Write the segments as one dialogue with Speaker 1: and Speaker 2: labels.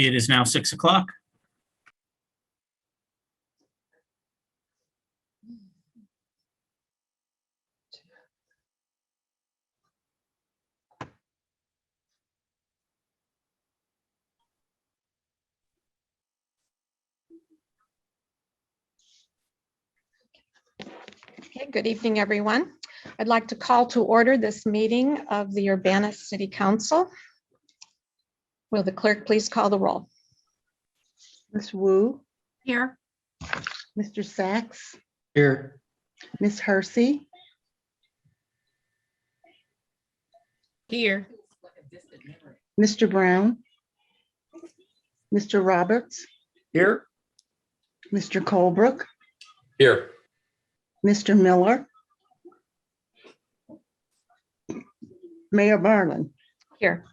Speaker 1: It is now 6 o'clock.
Speaker 2: Okay, good evening, everyone. I'd like to call to order this meeting of the Urbana City Council. Will the clerk please call the roll?
Speaker 3: Ms. Wu,
Speaker 2: Here.
Speaker 3: Mr. Sachs,
Speaker 4: Here.
Speaker 3: Ms. Hersey,
Speaker 2: Here.
Speaker 3: Mr. Brown, Mr. Roberts,
Speaker 4: Here.
Speaker 3: Mr. Colebrook,
Speaker 4: Here.
Speaker 3: Mr. Miller, Mayor Barlin.
Speaker 2: Here.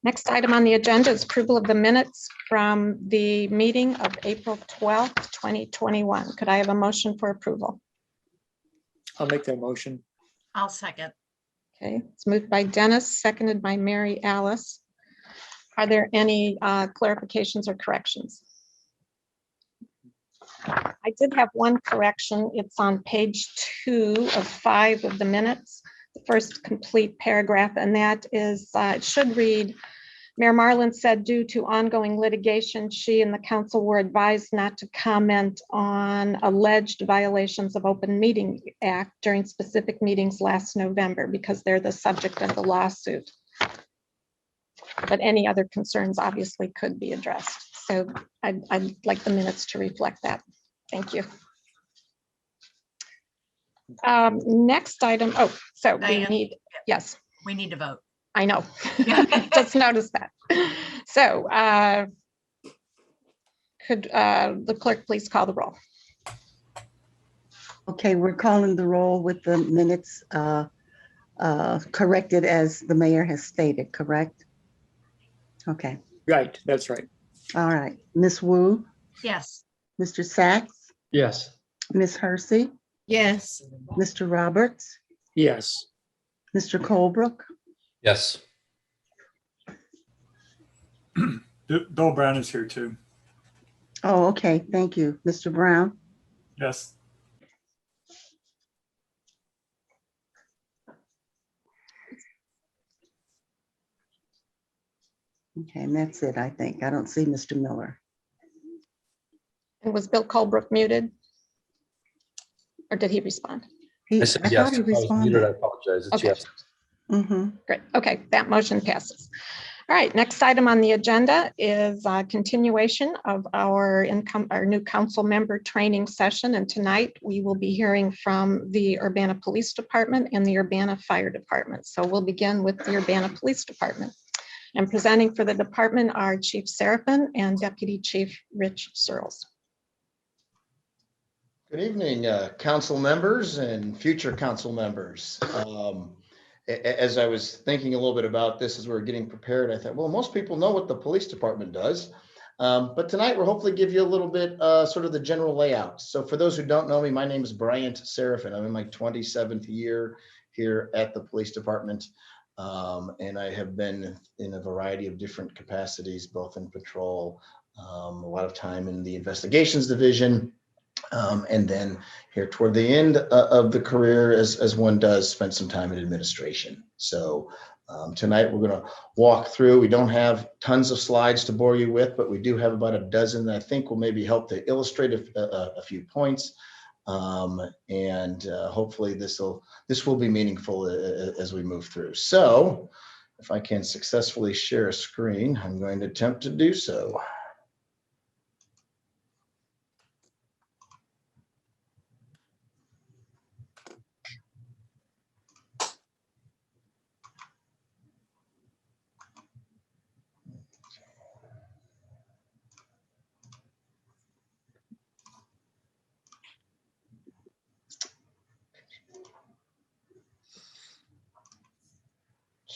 Speaker 2: Next item on the agenda is approval of the minutes from the meeting of April 12th, 2021. Could I have a motion for approval?
Speaker 4: I'll make that motion.
Speaker 5: I'll second.
Speaker 2: Okay, it's moved by Dennis, seconded by Mary Alice. Are there any clarifications or corrections? I did have one correction. It's on page 2 of 5 of the minutes, the first complete paragraph, and that is, it should read, Mayor Marlin said due to ongoing litigation, she and the council were advised not to comment on alleged violations of Open Meeting Act during specific meetings last November because they're the subject of the lawsuit. But any other concerns obviously could be addressed. So I'd like the minutes to reflect that. Thank you. Next item. Oh, so we
Speaker 5: Diane?
Speaker 2: need, yes,
Speaker 5: We need to vote.
Speaker 2: I know. Just noticed that. So could the clerk please call the roll?
Speaker 3: Okay, we're calling the roll with the minutes corrected as the mayor has stated, correct? Okay,
Speaker 4: Right, that's right.
Speaker 3: all right. Ms. Wu,
Speaker 5: Yes.
Speaker 3: Mr. Sachs,
Speaker 4: Yes.
Speaker 3: Ms. Hersey,
Speaker 5: Yes.
Speaker 3: Mr. Roberts,
Speaker 4: Yes.
Speaker 3: Mr. Colebrook,
Speaker 6: Yes.
Speaker 7: Bill Brown is here too.
Speaker 3: oh, okay, thank you. Mr. Brown,
Speaker 7: Yes.
Speaker 3: okay, and that's it, I think. I don't see Mr. Miller.
Speaker 2: And was Bill Colebrook muted? Or did he respond?
Speaker 3: He,
Speaker 6: I said
Speaker 3: I
Speaker 6: yes.
Speaker 3: thought he
Speaker 6: If I was muted, I
Speaker 3: responded.
Speaker 6: apologize. It's
Speaker 2: Okay.
Speaker 6: yes.
Speaker 3: Mhm.
Speaker 2: Great. Okay, that motion passes. All right, next item on the agenda is a continuation of our new council member training session. And tonight we will be hearing from the Urbana Police Department and the Urbana Fire Department. So we'll begin with the Urbana Police Department. And presenting for the department are Chief Seraphin and Deputy Chief Rich Searles.
Speaker 8: Good evening, council members and future council members. As I was thinking a little bit about this as we were getting prepared, I thought, well, most people know what the police department does. But tonight we'll hopefully give you a little bit sort of the general layout. So for those who don't know me, my name is Bryant Seraphin. I'm in my 27th year here at the police department. And I have been in a variety of different capacities, both in patrol, a lot of time in the investigations division, and then here toward the end of the career, as one does, spend some time in administration. So tonight we're going to walk through. We don't have tons of slides to bore you with, but we do have about a dozen that I think will maybe help to illustrate a few points. And hopefully this will be meaningful as we move through. So if I can successfully share a screen, I'm going to attempt to do so.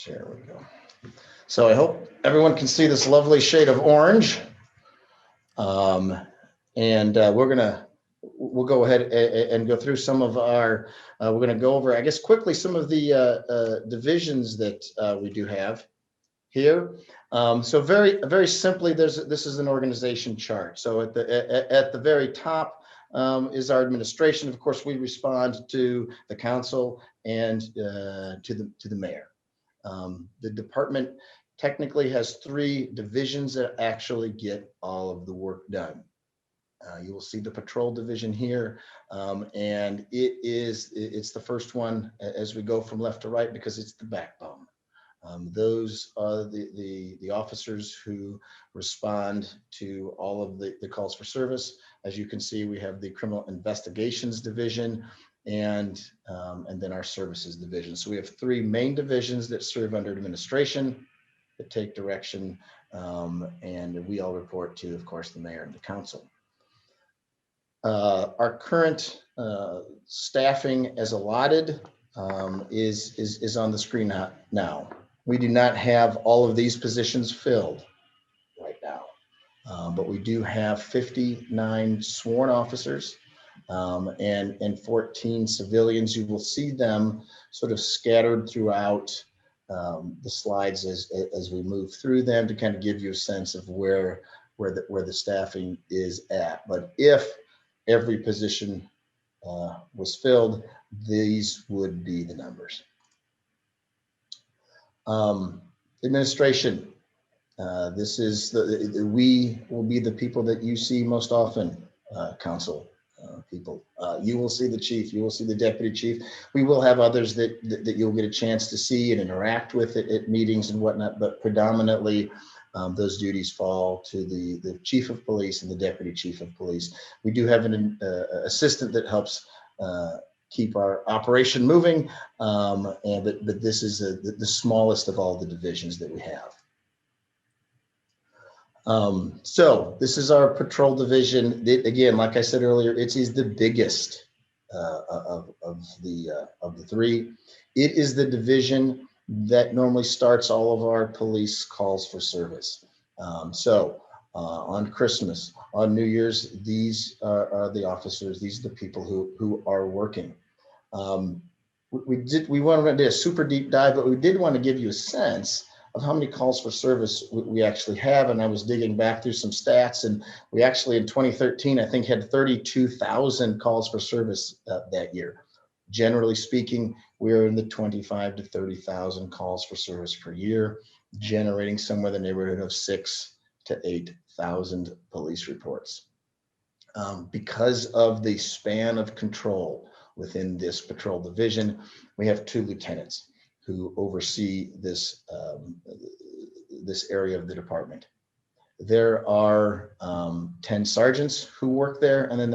Speaker 8: There we go. So I hope everyone can see this lovely shade of orange. And we'll go ahead and go through some of our, we're going to go over, I guess, quickly some of the divisions that we do have here. So very simply, this is an organization chart. So at the very top is our administration. Of course, we respond to the council and to the mayor. The department technically has 3 divisions that actually get all of the work done. You will see the patrol division here, and it's the first one as we go from left to right because it's the backbone. Those are the officers who respond to all of the calls for service. As you can see, we have the criminal investigations division and then our services division. So we have 3 main divisions that serve under administration, that take direction, and we all report to, of course, the mayor and the council. Our current staffing as allotted is on the screen now. We do not have all of these positions filled right now, but we do have 59 sworn officers and 14 civilians. You will see them sort of scattered throughout the slides as we move through them to kind of give you a sense of where the staffing is at. But if every position was filled, these would be the numbers. Administration. This is we will be the people that you see most often, council people. You will see the chief, you will see the deputy chief. We will have others that you'll get a chance to see and interact with at meetings and whatnot, but predominantly those duties fall to the chief of police and the deputy chief of police. We do have an assistant that helps keep our operation moving, but this is the smallest of all the divisions that we have. So this is our patrol division. Again, like I said earlier, it is the biggest of the 3. It is the division that normally starts all of our police calls for service. On Christmas, on New Year's, these are the officers. These are the people who are working. We wanted to do a super deep dive, but we did want to give you a sense of how many calls for service we actually have. And I was digging back through some stats, and we actually in 2013, I think, had 32,000 calls for service that year. Generally speaking, we're in the 25 to 30,000 calls for service per year, generating somewhere in the neighborhood of 6,000 to 8,000 police reports. Because of the span of control within this patrol division, we have 2 lieutenants who oversee this area of the department. There are 10 sergeants who work there, and then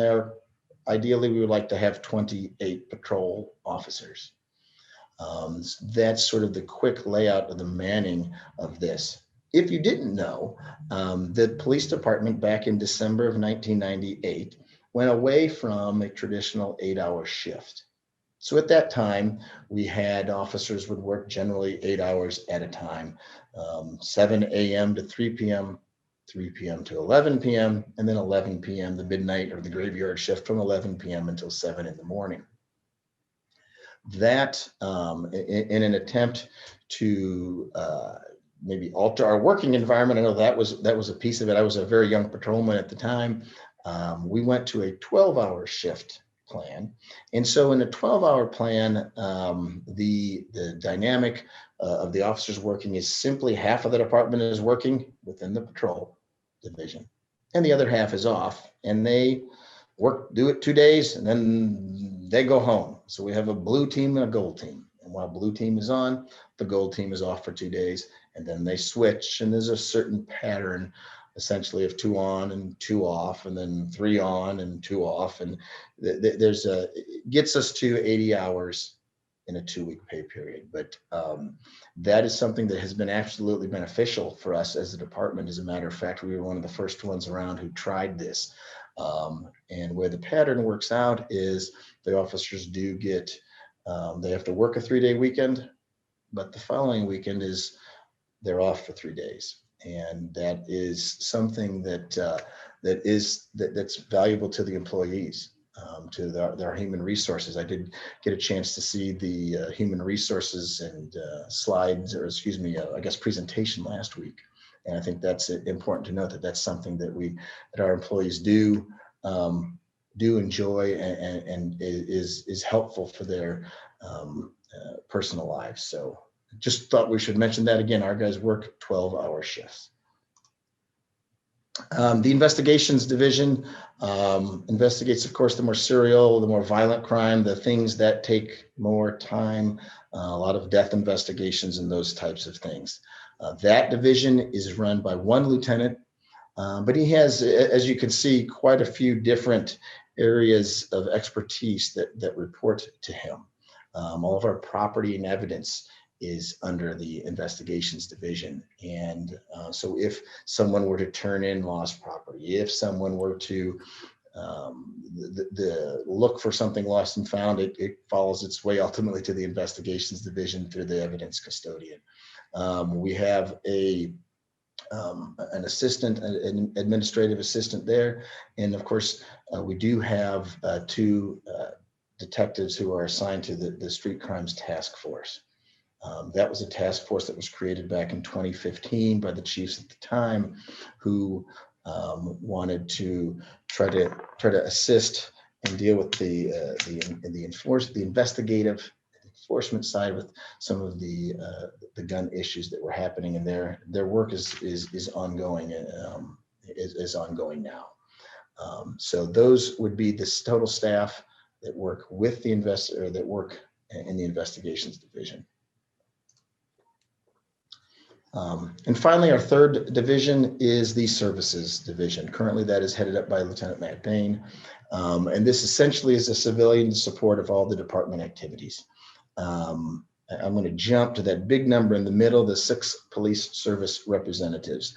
Speaker 8: ideally we would like to have 28 patrol officers. That's sort of the quick layout of the manning of this. If you didn't know, the police department back in December of 1998 went away from a traditional 8-hour shift. So at that time, we had officers would work generally 8 hours at a time, 7 a.m. to 3 p.m., 3 p.m. to 11 p.m., and then 11 p.m., the midnight or the graveyard shift from 11 p.m. until 7 in the morning. That, in an attempt to maybe alter our working environment, I know that was a piece of it. I was a very young patrolman at the time. We went to a 12-hour shift plan. And so in a 12-hour plan, the dynamic of the officers working is simply half of the department is working within the patrol division, and the other half is off, and they do it 2 days, and then they go home. So we have a blue team and a gold team. And while blue team is on, the gold team is off for 2 days, and then they switch, and there's a certain pattern essentially of 2 on and 2 off, and then 3 on and 2 off. And it gets us to 80 hours in a 2-week pay period. But that is something that has been absolutely beneficial for us as a department. As a matter of fact, we were one of the first ones around who tried this. And where the pattern works out is the officers do get, they have to work a 3-day weekend, but the following weekend they're off for 3 days. And that is something that's valuable to the employees, to their human resources. I did get a chance to see the human resources and slides, or excuse me, I guess presentation last week. And I think that's important to note, that that's something that that our employees do enjoy and is helpful for their personal lives. So just thought we should mention that again. Our guys work 12-hour shifts. The investigations division investigates, of course, the more serial, the more violent crime, the things that take more time, a lot of death investigations and those types of things. That division is run by one lieutenant, but he has, as you can see, quite a few different areas of expertise that report to him. All of our property and evidence is under the investigations division. And so if someone were to turn in lost property, if someone were to look for something lost and found, it follows its way ultimately to the investigations division through the evidence custodian. We have an assistant, an administrative assistant there. And of course, we do have two detectives who are assigned to the street crimes task force. That was a task force that was created back in 2015 by the chiefs at the time, who wanted to try to assist and deal with the investigative enforcement side with some of the gun issues that were happening, and their work is ongoing, is ongoing now. So those would be this total staff that work with the that work in the investigations division. And finally, our third division is the services division. Currently, that is headed up by Lieutenant Matt Bain. And this essentially is a civilian support of all the department activities. I'm going to jump to that big number in the middle, the 6 police service representatives.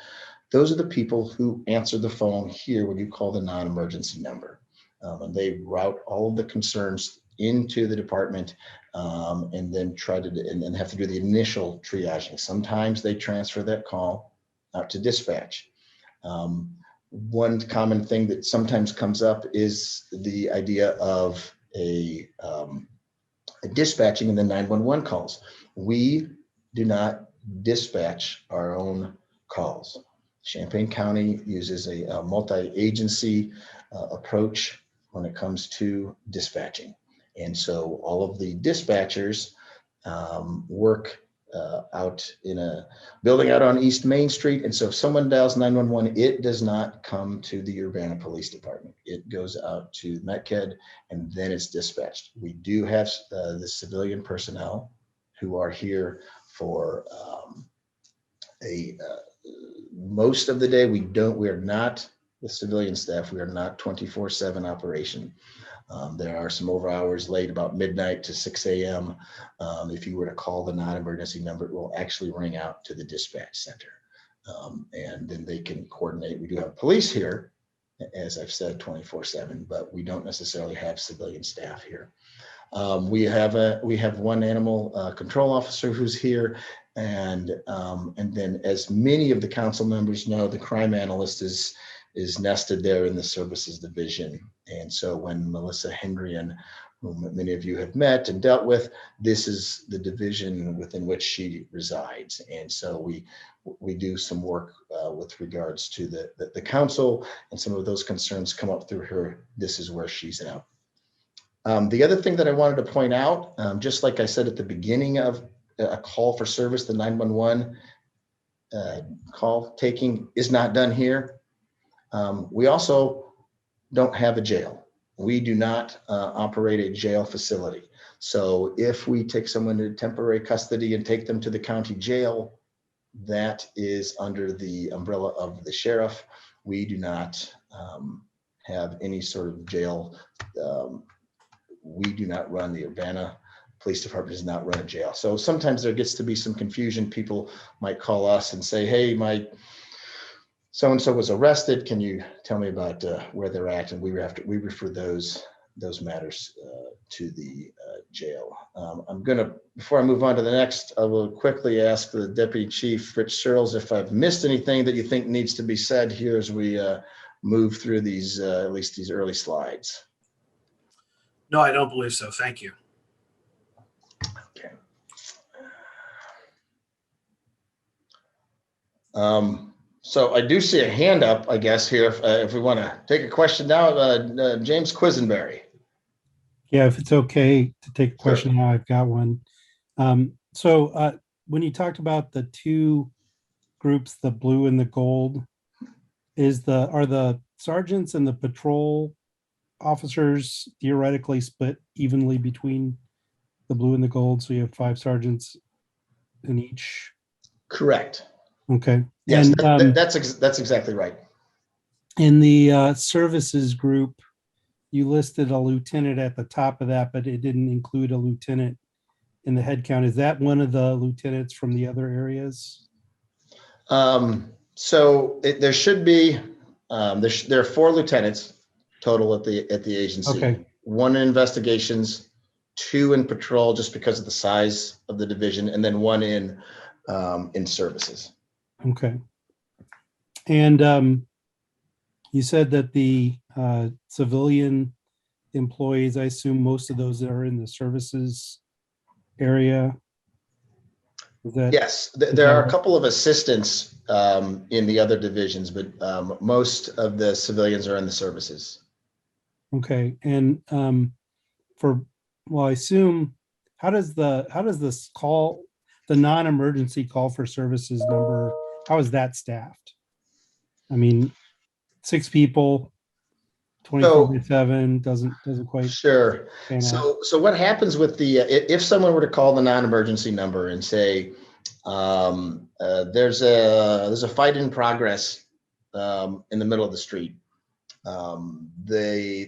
Speaker 8: Those are the people who answer the phone here when you call the non-emergency number. And they route all of the concerns into the department, and then and have to do the initial triaging. Sometimes they transfer that call out to dispatch. One common thing that sometimes comes up is the idea of a dispatching and the 911 calls. We do not dispatch our own calls. Champaign County uses a multi-agency approach when it comes to dispatching. And so all of the dispatchers work out in a building out on East Main Street. And so if someone dials 911, it does not come to the Urbana Police Department. It goes out to METCAD and then it's dispatched. We do have the civilian personnel who are here for most of the day. We are not the civilian staff. We are not 24/7 operation. There are some over hours late, about midnight to 6 a.m. If you were to call the non-emergency number, it will actually ring out to the dispatch center. And then they can coordinate. We do have police here, as I've said, 24/7, but we don't necessarily have civilian staff here. We have one animal control officer who's here. And then, as many of the council members know, the crime analyst is nested there in the services division. And so when Melissa Hendrian, whom many of you have met and dealt with, this is the division within which she resides. And so we do some work with regards to the council, and some of those concerns come up through her. This is where she's at. The other thing that I wanted to point out, just like I said at the beginning of a call for service, the 911 call taking is not done here. We also don't have a jail. We do not operate a jail facility. So if we take someone into temporary custody and take them to the county jail, that is under the umbrella of the sheriff. We do not have any sort of jail. We do not run the Urbana Police Department, does not run a jail. So sometimes there gets to be some confusion. People might call us and say, hey, my so-and-so was arrested. Can you tell me about where they're at? And we refer those matters to the jail. Before I move on to the next, I will quickly ask the Deputy Chief, Rich Searles, if I've missed anything that you think needs to be said here as we move through these, at least these early slides.
Speaker 1: No, I don't believe so. Thank you.
Speaker 8: Okay. So I do see a hand up, I guess, here, if we want to take a question now, James Quisenberry.
Speaker 6: Yeah, if it's okay to take a
Speaker 8: Sure.
Speaker 6: question now, I've got one. When you talked about the two groups, the blue and the gold, are the sergeants and the patrol officers theoretically split evenly between the blue and the gold? So you have 5 sergeants in each.
Speaker 8: Correct.
Speaker 6: Okay.
Speaker 8: Yes,
Speaker 6: And
Speaker 8: that's exactly right.
Speaker 6: in the services group, you listed a lieutenant at the top of that, but it didn't include a lieutenant in the head count. Is that one of the lieutenants from the other areas?
Speaker 8: There should be, there are 4 lieutenants total at the agency.
Speaker 6: Okay.
Speaker 8: 1 in investigations, 2 in patrol, just because of the size of the division, and then 1 in services.
Speaker 6: Okay. And you said that the civilian employees, I assume most of those are in the services area. Is that?
Speaker 8: Yes, there are a couple of assistants in the other divisions, but most of the civilians are in the services.
Speaker 6: Okay. And I assume, how does this call, the non-emergency call for services number, how is that staffed? I mean, 6 people, 24/7 doesn't quite
Speaker 8: Sure.
Speaker 6: pan out.
Speaker 8: So what happens with if someone were to call the non-emergency number and say, there's a fight in progress in the middle of the street, the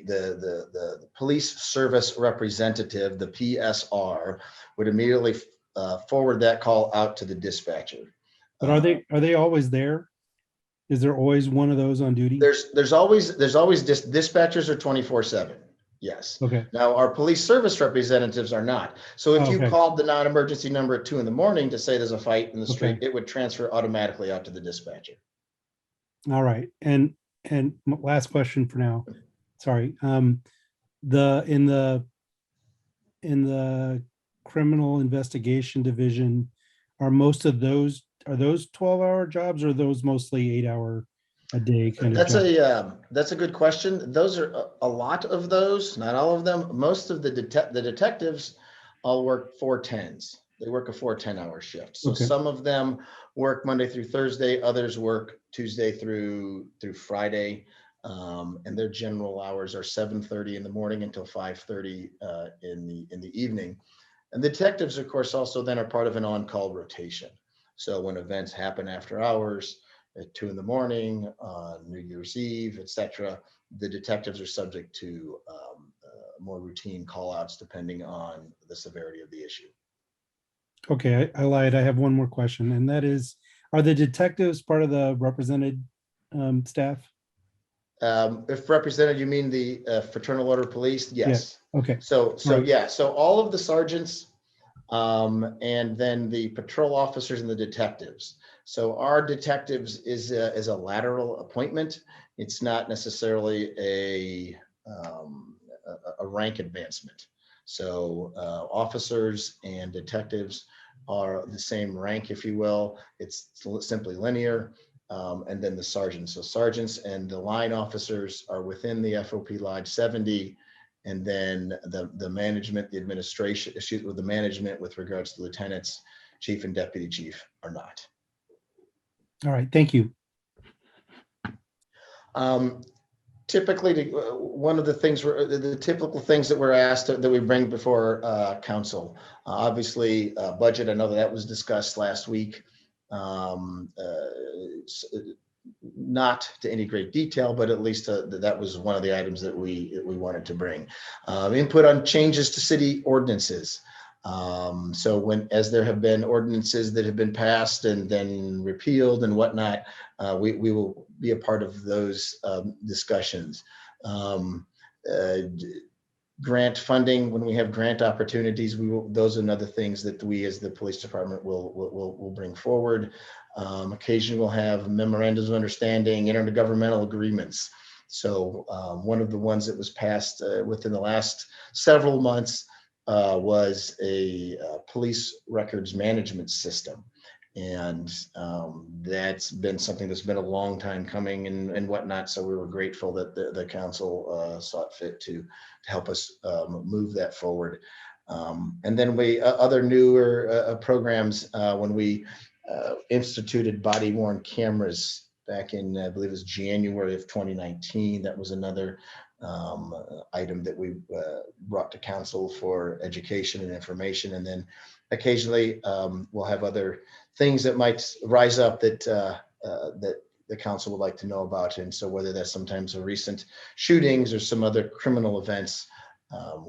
Speaker 8: police service representative, the PSR, would immediately forward that call out to the dispatcher.
Speaker 6: But are they always there? Is there always one of those on duty?
Speaker 8: There's always dispatchers are 24/7. Yes.
Speaker 6: Okay.
Speaker 8: Now our police service representatives are not. So if you
Speaker 6: Okay.
Speaker 8: called the non-emergency number at 2 a.m. to say there's a fight in the street,
Speaker 6: Okay.
Speaker 8: it would transfer automatically out to the dispatcher.
Speaker 6: All right. And last question for now. Sorry. In the criminal investigation division, are most of those 12-hour jobs, or are those mostly 8-hour a day kind of jobs?
Speaker 8: That's a good question. Those are a lot of those, not all of them. Most of the detectives all work 4-10s. They work a 4-10-hour shift. So
Speaker 6: Okay.
Speaker 8: some of them work Monday through Thursday, others work Tuesday through Friday. And their general hours are 7:30 in the morning until 5:30 in the evening. And the detectives, of course, also then are part of an on-call rotation. So when events happen after hours, at 2 a.m, on New Year's Eve, etc., the detectives are subject to more routine call-outs depending on the severity of the issue.
Speaker 6: Okay, I lied. I have one more question, and that is, are the detectives part of the represented staff?
Speaker 8: If represented, you mean the Fraternal Order Police? Yes.
Speaker 6: Okay.
Speaker 8: So
Speaker 6: Right.
Speaker 8: yeah, so all of the sergeants and then the patrol officers and the detectives. So our detectives is a lateral appointment. It's not necessarily a rank advancement. So officers and detectives are the same rank, if you will. It's simply linear. And then the sergeants. So sergeants and the line officers are within the FOP Lodge 70. And then the management, the administration, the management with regards to lieutenants, chief and deputy chief are not.
Speaker 6: All right. Thank you.
Speaker 8: Typically, one of the things the typical things that we're asked that we bring before council, obviously budget. I know that was discussed last week. Not to any great detail, but at least that was one of the items that we wanted to bring. Input on changes to city ordinances. So as there have been ordinances that have been passed and then repealed and whatnot, we will be a part of those discussions. Grant funding, when we have grant opportunities, those are another things that we as the police department will bring forward. Occasionally we'll have memorandums of understanding, intergovernmental agreements. So one of the ones that was passed within the last several months was a police records management system. And that's been something that's been a long time coming and whatnot. So we were grateful that the council saw fit to help us move that forward. And then other newer programs, when we instituted body worn cameras back in, I believe it was January of 2019. That was another item that we brought to council for education and information. And then occasionally we'll have other things that might rise up that that the council would like to know about. And so whether that's sometimes a recent shootings or some other criminal events,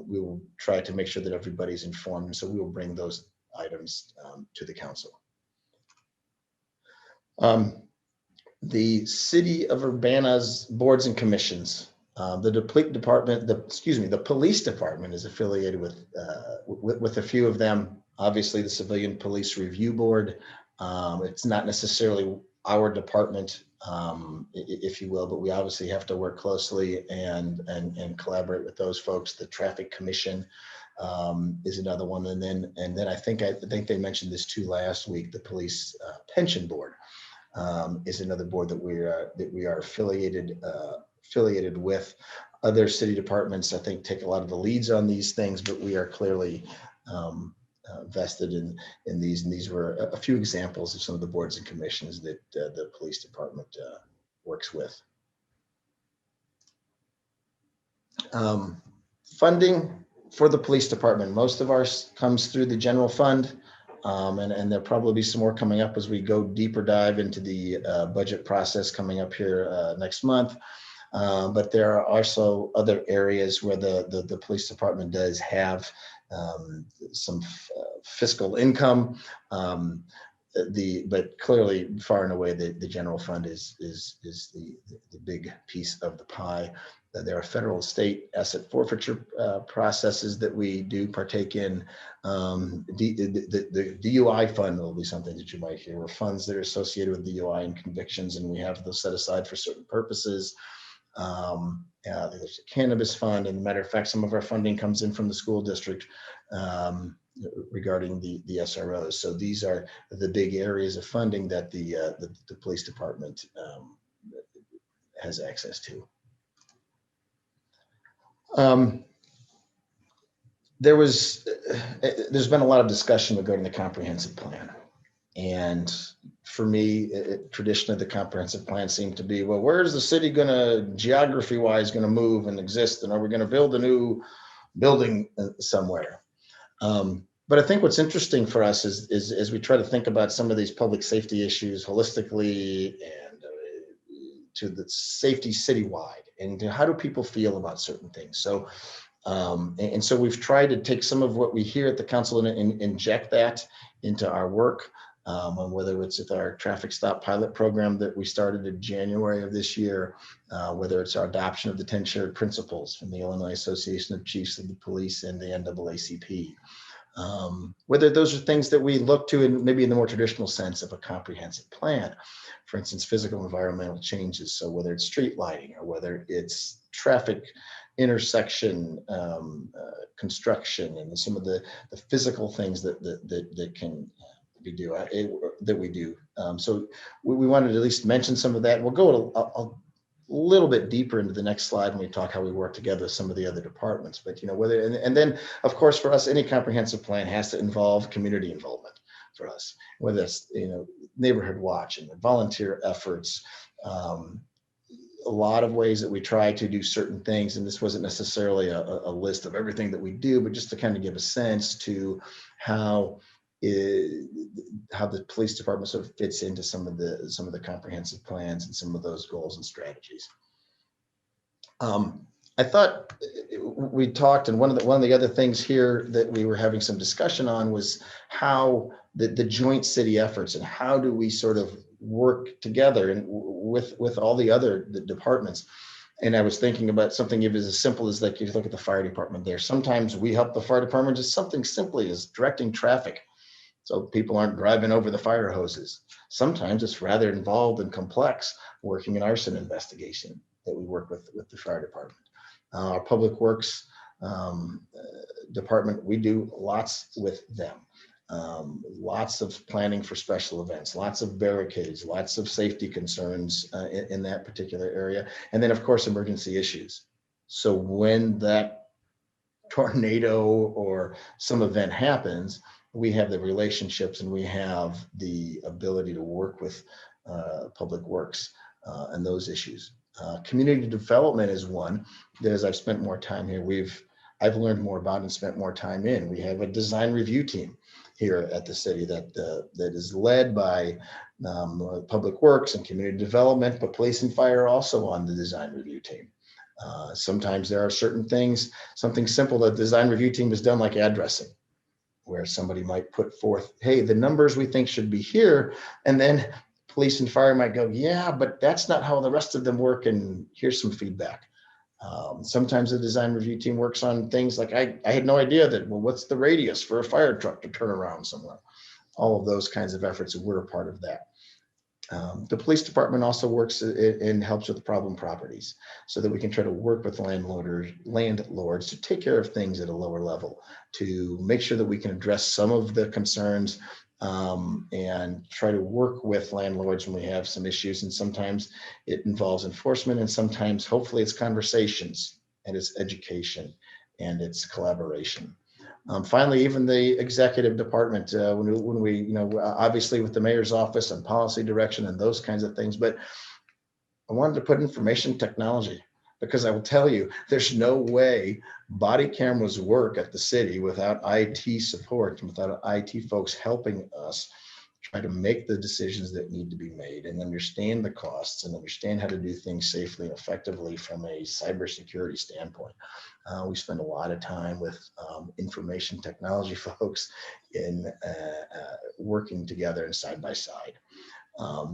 Speaker 8: we will try to make sure that everybody's informed. And so we will bring those items to the council. The City of Urbana's boards and commissions. The police department is affiliated with a few of them. Obviously, the Civilian Police Review Board. It's not necessarily our department, if you will, but we obviously have to work closely and collaborate with those folks. The Traffic Commission is another one, and then I think they mentioned this too last week. The Police Pension Board is another board that we are affiliated with. Other city departments, I think, take a lot of the leads on these things, but we are clearly vested in these. And these were a few examples of some of the boards and commissions that the police department works with. Funding for the police department. Most of ours comes through the general fund. And there'll probably be some more coming up as we go deeper dive into the budget process coming up here next month. But there are also other areas where the police department does have some fiscal income. But clearly, far and away, the general fund is the big piece of the pie. There are federal state asset forfeiture processes that we do partake in. The DUI fund will be something that you might hear, or funds that are associated with DUI and convictions, and we have those set aside for certain purposes. There's a cannabis fund, and as a matter of fact, some of our funding comes in from the school district regarding the SROs. So these are the big areas of funding that the police department has access to. There's been a lot of discussion regarding the comprehensive plan. And for me, traditionally, the comprehensive plan seemed to be, well, where's the city going to, geography-wise, going to move and exist? And are we going to build a new building somewhere? But I think what's interesting for us is as we try to think about some of these public safety issues holistically and to the safety citywide, and to how do people feel about certain things? So, and so we've tried to take some of what we hear at the council and inject that into our work. Whether it's with our traffic stop pilot program that we started in January of this year, whether it's our adoption of the 10 shared principles from the Illinois Association of Chiefs of the Police and the NAACP. Whether those are things that we look to in maybe in the more traditional sense of a comprehensive plan, for instance, physical environmental changes. So whether it's street lighting or whether it's traffic intersection construction and some of the physical things that can that we do. So we wanted to at least mention some of that. We'll go a little bit deeper into the next slide when we talk how we work together with some of the other departments. But whether and then of course for us, any comprehensive plan has to involve community involvement for us, whether it's neighborhood watch and volunteer efforts. A lot of ways that we try to do certain things, and this wasn't necessarily a list of everything that we do, but just to kind of give a sense to how the police department sort of fits into some of the comprehensive plans and some of those goals and strategies. I thought we talked, and one of the other things here that we were having some discussion on was how the joint city efforts and how do we sort of work together and with all the other departments. And I was thinking about something even as simple as, like, you look at the fire department there. Sometimes we help the fire department just something simply as directing traffic, so people aren't driving over the fire hoses. Sometimes it's rather involved and complex, working an arson investigation that we work with the fire department. Our public works department, we do lots with them. Lots of planning for special events, lots of barricades, lots of safety concerns in that particular area. And then, of course, emergency issues. So when that tornado or some event happens, we have the relationships and we have the ability to work with public works and those issues. Community development is one that, as I've spent more time here, I've learned more about and spent more time in. We have a design review team here at the city that is led by public works and community development, but police and fire also on the design review team. Sometimes there are certain things, something simple that the design review team has done, like addressing, where somebody might put forth, hey, the numbers we think should be here. And then police and fire might go, yeah, but that's not how the rest of them work. And here's some feedback. Sometimes the design review team works on things like, I had no idea that, well, what's the radius for a fire truck to turn around somewhere? All of those kinds of efforts, and we're a part of that. The police department also works and helps with problem properties so that we can try to work with landlords to take care of things at a lower level, to make sure that we can address some of the concerns and try to work with landlords when we have some issues. And sometimes it involves enforcement, and sometimes hopefully it's conversations and it's education and it's collaboration. Finally, even the executive department, when we, obviously with the mayor's office and policy direction and those kinds of things, but I wanted to put information technology, because I will tell you, there's no way body cameras work at the city without IT support and without IT folks helping us try to make the decisions that need to be made and understand the costs and understand how to do things safely and effectively from a cybersecurity standpoint. We spend a lot of time with information technology folks in working together and side by side.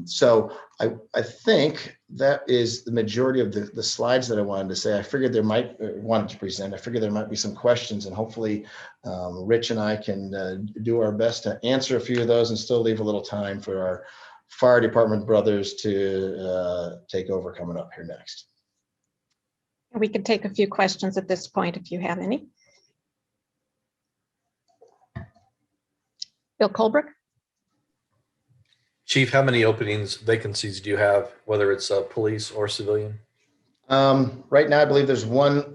Speaker 8: So I think that is the majority of the slides that I wanted to say. I figured there might be some questions, and hopefully Rich and I can do our best to answer a few of those and still leave a little time for our fire department brothers to take over coming up here next.
Speaker 2: We can take a few questions at this point if you have any. Bill Colbrook?
Speaker 9: Chief, how many vacancies do you have, whether it's police or civilian?
Speaker 8: Right now, I believe there's two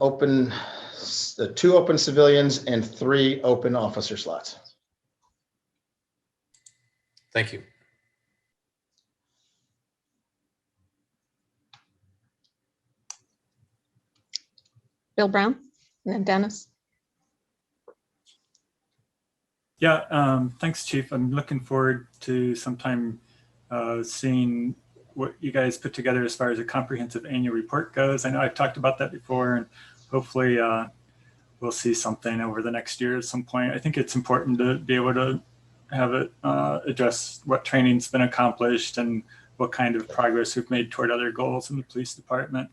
Speaker 8: open civilians and 3 open officer slots.
Speaker 9: Thank you.
Speaker 2: Bill Brown, and then Dennis.
Speaker 7: Yeah, thanks, Chief. I'm looking forward to sometime seeing what you guys put together as far as a comprehensive annual report goes. I know I've talked about that before, and hopefully we'll see something over the next year at some point. I think it's important to be able to have it address what training's been accomplished and what kind of progress we've made toward other goals in the police department,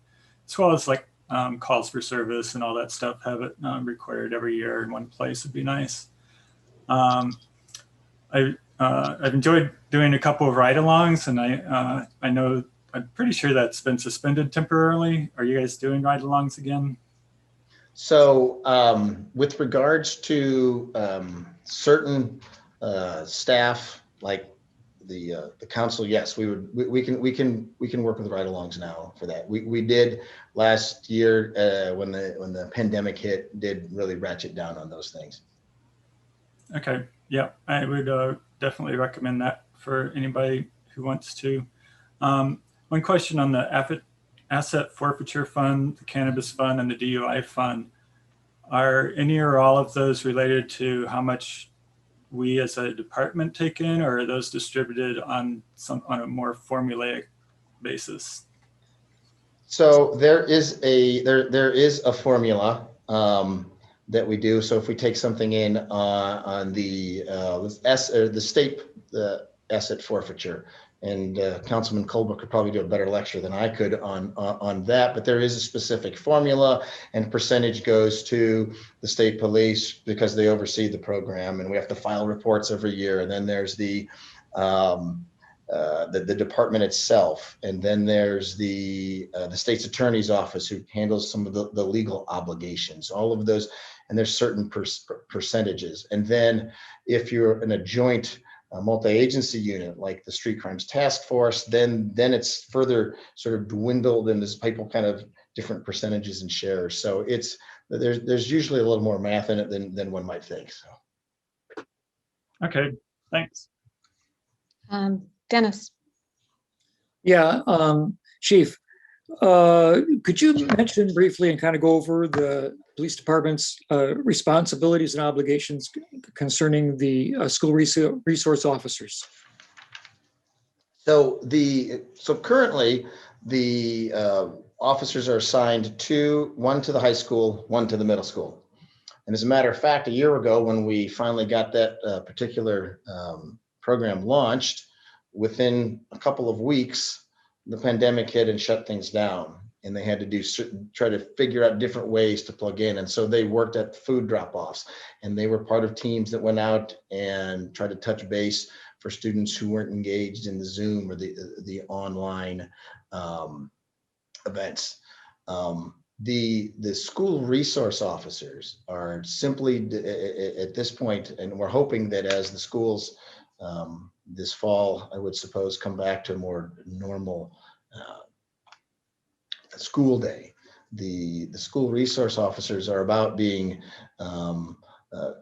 Speaker 7: as well as like calls for service and all that stuff. Have it recorded every year in one place would be nice. I've enjoyed doing a couple of ride-alongs, and I know, I'm pretty sure that's been suspended temporarily. Are you guys doing ride-alongs again?
Speaker 8: So with regards to certain staff, like the council, yes, we can work with ride-alongs now for that. We did last year when the pandemic hit, did really ratchet down on those things. Okay. Yeah, I would definitely recommend that for anybody who wants to. One question on the asset forfeiture fund, the cannabis fund, and the DUI fund. Are any or all of those related to how much we as a department take in, or are those distributed on a more formulaic basis? So there is a formula that we do. So if we take something in on the state asset forfeiture, and Councilman Colbrook could probably do a better lecture than I could on that, but there is a specific formula, and percentage goes to the state police because they oversee the program, and we have to file reports every year. And then there's the the department itself, and then there's the state's attorney's office who handles some of the legal obligations, all of those, and there's certain percentages. And then if you're in a joint multi-agency unit like the Street Crimes Task Force, then it's further sort of dwindled, and there's people kind of different percentages and shares. So there's usually a little more math in it than one might think. So.
Speaker 7: Okay, thanks.
Speaker 2: Dennis,
Speaker 4: Yeah, Chief, could you mention briefly and kind of go over the police department's responsibilities and obligations concerning the school resource officers?
Speaker 8: So currently the officers are assigned one to the high school, one to the middle school. And as a matter of fact, a year ago, when we finally got that particular program launched, within a couple of weeks, the pandemic hit and shut things down. And they had to try to figure out different ways to plug in. And so they worked at food drop-offs, and they were part of teams that went out and tried to touch base for students who weren't engaged in the Zoom or the online events. The school resource officers are simply at this point, and we're hoping that as the schools this fall, I would suppose, come back to a more normal school day. The school resource officers are about being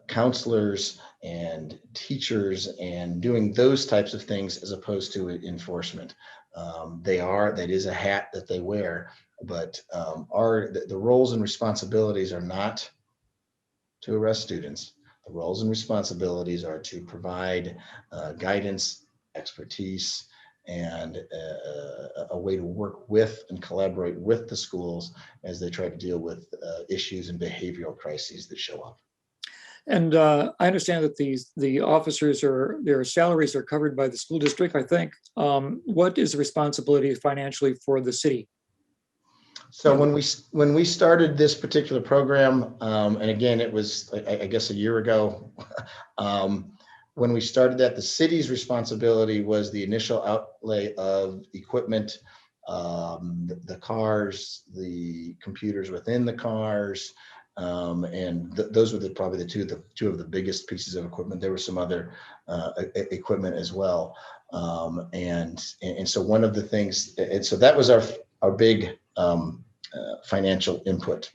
Speaker 8: counselors and teachers and doing those types of things as opposed to enforcement. That is a hat that they wear, but the roles and responsibilities are not to arrest students. The roles and responsibilities are to provide guidance, expertise, and a way to work with and collaborate with the schools as they try to deal with issues and behavioral crises that show up.
Speaker 4: And I understand that the officers their salaries are covered by the school district, I think. What is the responsibility financially for the city?
Speaker 8: So when we started this particular program, and again, it was, I guess, a year ago, when we started that, the city's responsibility was the initial outlay of equipment, the cars, the computers within the cars, and those were probably two of the biggest pieces of equipment. There was some other equipment as well, and so one of the things, and so that was our big financial input.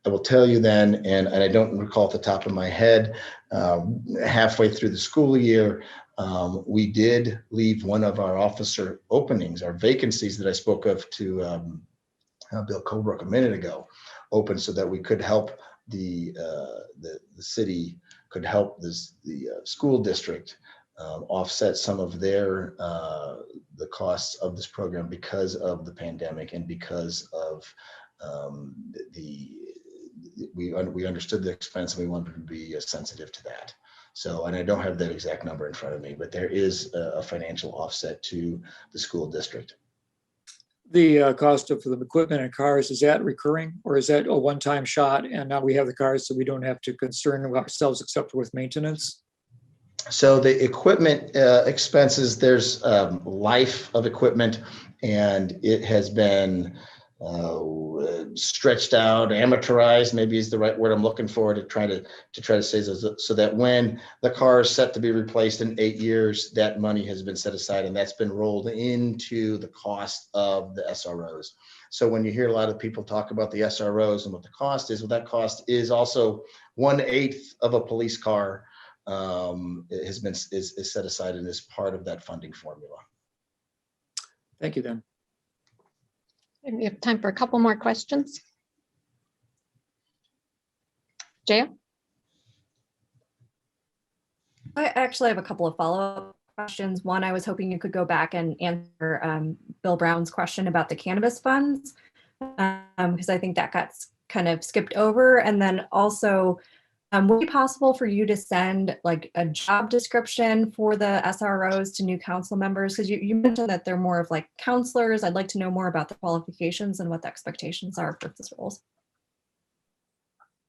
Speaker 8: I will tell you then, and I don't recall off the top of my head, halfway through the school year, we did leave one of our officer openings, our vacancies that I spoke of to Bill Colebrook a minute ago, open so that we could help the city, could help the school district offset some of their the costs of this program because of the pandemic and because of we understood the expense and we wanted to be sensitive to that. So, and I don't have that exact number in front of me, but there is a financial offset to the school district.
Speaker 4: The cost of the equipment and cars, is that recurring, or is that a one-time shot and now we have the cars so we don't have to concern ourselves except with maintenance?
Speaker 8: So the equipment expenses, there's life of equipment, and it has been stretched out, amortized, maybe is the right word I'm looking for, to try to say so that when the car is set to be replaced in 8 years, that money has been set aside and that's been rolled into the cost of the SROs. So when you hear a lot of people talk about the SROs and what the cost is, well, that cost is also 1/8 of a police car. Is set aside and is part of that funding formula.
Speaker 4: Thank you, then.
Speaker 2: we have time for a couple more questions. Jaya?
Speaker 10: I actually have a couple of follow-up questions. One, I was hoping you could go back and answer Bill Brown's question about the cannabis funds, because I think that got kind of skipped over. And then also, would it be possible for you to send like a job description for the SROs to new council members? Because you mentioned that they're more of like counselors. I'd like to know more about the qualifications and what the expectations are for these roles.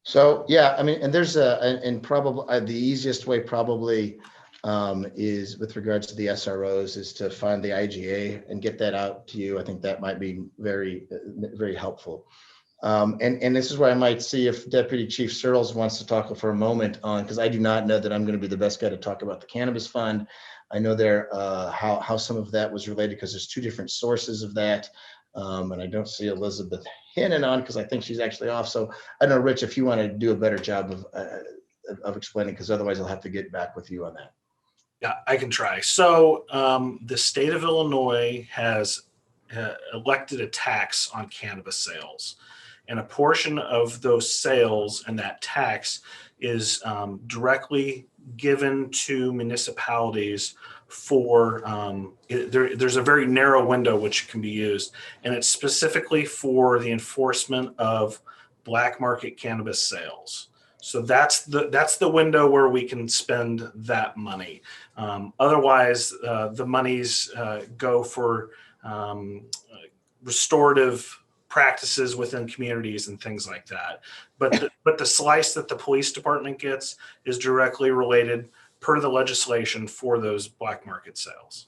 Speaker 8: So, yeah, I mean, and there's and probably the easiest way probably is with regards to the SROs is to find the IGA and get that out to you. I think that might be very, very helpful. And this is where I might see if Deputy Chief Searles wants to talk for a moment on, because I do not know that I'm going to be the best guy to talk about the cannabis fund. I know there how some of that was related because there's two different sources of that. And I don't see Elizabeth Hannon on because I think she's actually off. So I don't know, Rich, if you want to do a better job of explaining, because otherwise I'll have to get back with you on that.
Speaker 1: Yeah, I can try. So the state of Illinois has elected a tax on cannabis sales. And a portion of those sales and that tax is directly given to municipalities for, there's a very narrow window which can be used. And it's specifically for the enforcement of black market cannabis sales. So that's the window where we can spend that money. Otherwise, the monies go for restorative practices within communities and things like that. But the slice that the police department gets is directly related per the legislation for those black market sales.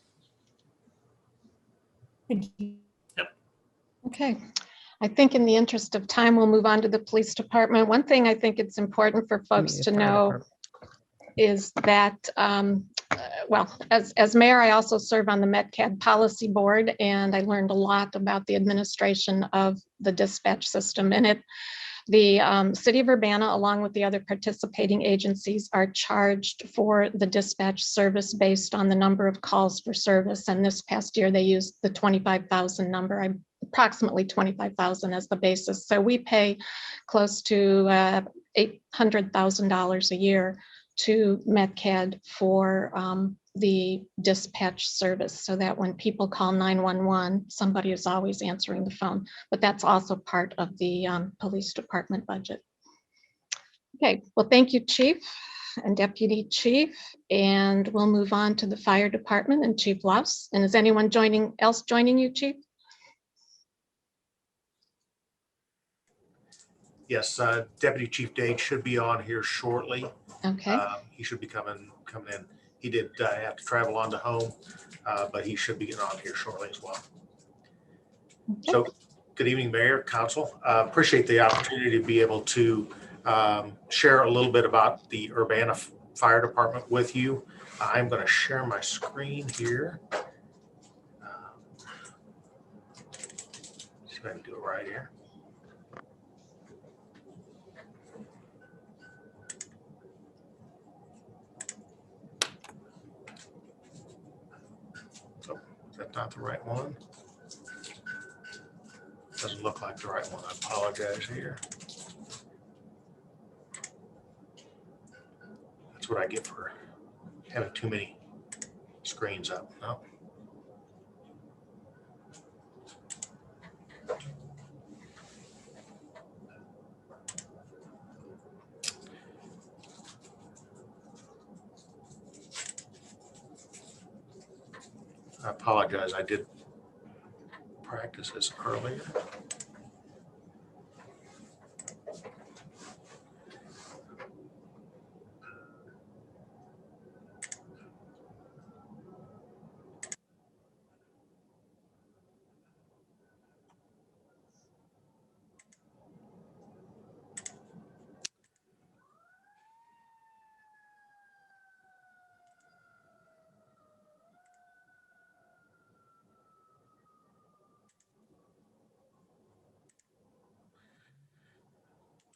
Speaker 10: Thank you.
Speaker 2: Okay. I think in the interest of time, we'll move on to the police department. One thing I think it's important for folks to know is that, well, as mayor, I also serve on the MedCAD policy board, and I learned a lot about the administration of the dispatch system in it. The city of Urbana, along with the other participating agencies, are charged for the dispatch service based on the number of calls for service. And this past year, they used the 25,000 number, approximately 25,000 as the basis. So we pay close to $800,000 a year to MedCAD for the dispatch service, so that when people call 911, somebody is always answering the phone. But that's also part of the police department budget. Okay, well, thank you, Chief and Deputy Chief. And we'll move on to the fire department and Chief Luss. And is anyone else joining you, Chief?
Speaker 11: Yes, Deputy Chief Dade should be on here shortly.
Speaker 2: Okay.
Speaker 11: He should be coming in. He did have to travel on to home, but he should be getting on here shortly as well.
Speaker 2: Okay.
Speaker 11: So, good evening, Mayor, Council. Appreciate the opportunity to be able to share a little bit about the Urbana Fire Department with you. I'm going to share my screen here. See if I can do it right here. That's not the right one. Doesn't look like the right one. I apologize here. That's what I get for having too many screens up. No. I apologize. I did practice this earlier.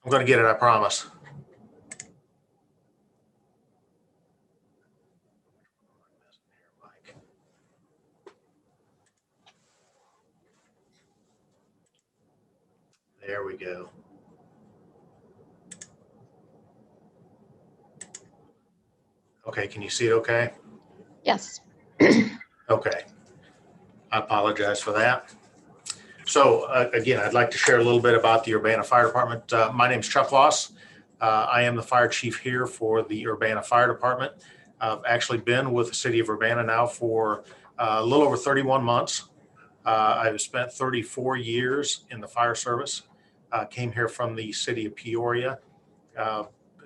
Speaker 11: I'm going to get it, I promise. There we go. Okay, can you see it okay?
Speaker 2: Yes.
Speaker 11: Okay. I apologize for that. So again, I'd like to share a little bit about the Urbana Fire Department. My name is Chuck Loss. I am the fire chief here for the Urbana Fire Department. I've actually been with the city of Urbana now for a little over 31 months. I've spent 34 years in the fire service. Came here from the city of Peoria.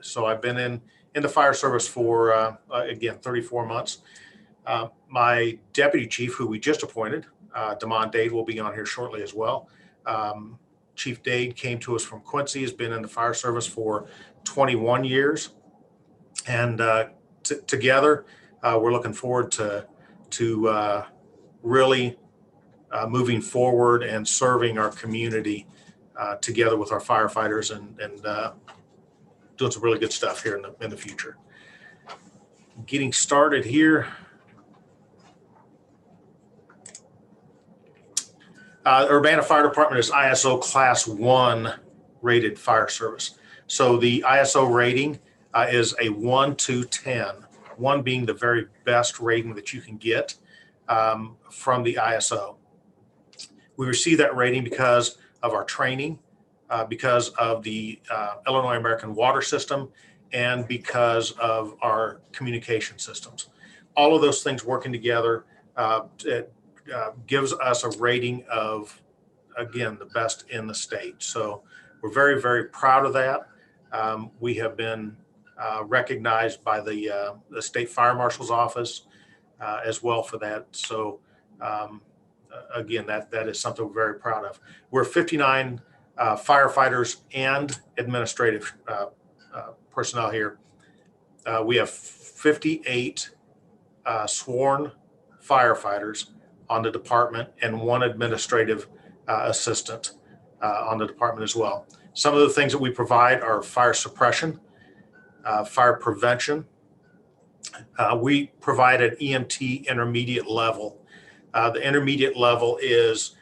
Speaker 11: So I've been in in the fire service for, again, 34 months. My deputy chief, who we just appointed, Damon Dade, will be on here shortly as well. Chief Dade came to us from Quincy, has been in the fire service for 21 years. And together, we're looking forward to really moving forward and serving our community together with our firefighters and doing some really good stuff here in the future. Getting started here. Urbana Fire Department is ISO Class 1 rated fire service. So the ISO rating is a 1 to 10, 1 being the very best rating that you can get from the ISO. We receive that rating because of our training, because of the Illinois American Water System, and because of our communication systems. All of those things working together gives us a rating of, again, the best in the state. So we're very, very proud of that. We have been recognized by the State Fire Marshal's Office as well for that. So again, that is something we're very proud of. We're 59 firefighters and administrative personnel here. We have 58 sworn firefighters on the department and 1 administrative assistant on the department as well. Some of the things that we provide are fire suppression, fire prevention. We provide an EMT intermediate level. The intermediate level is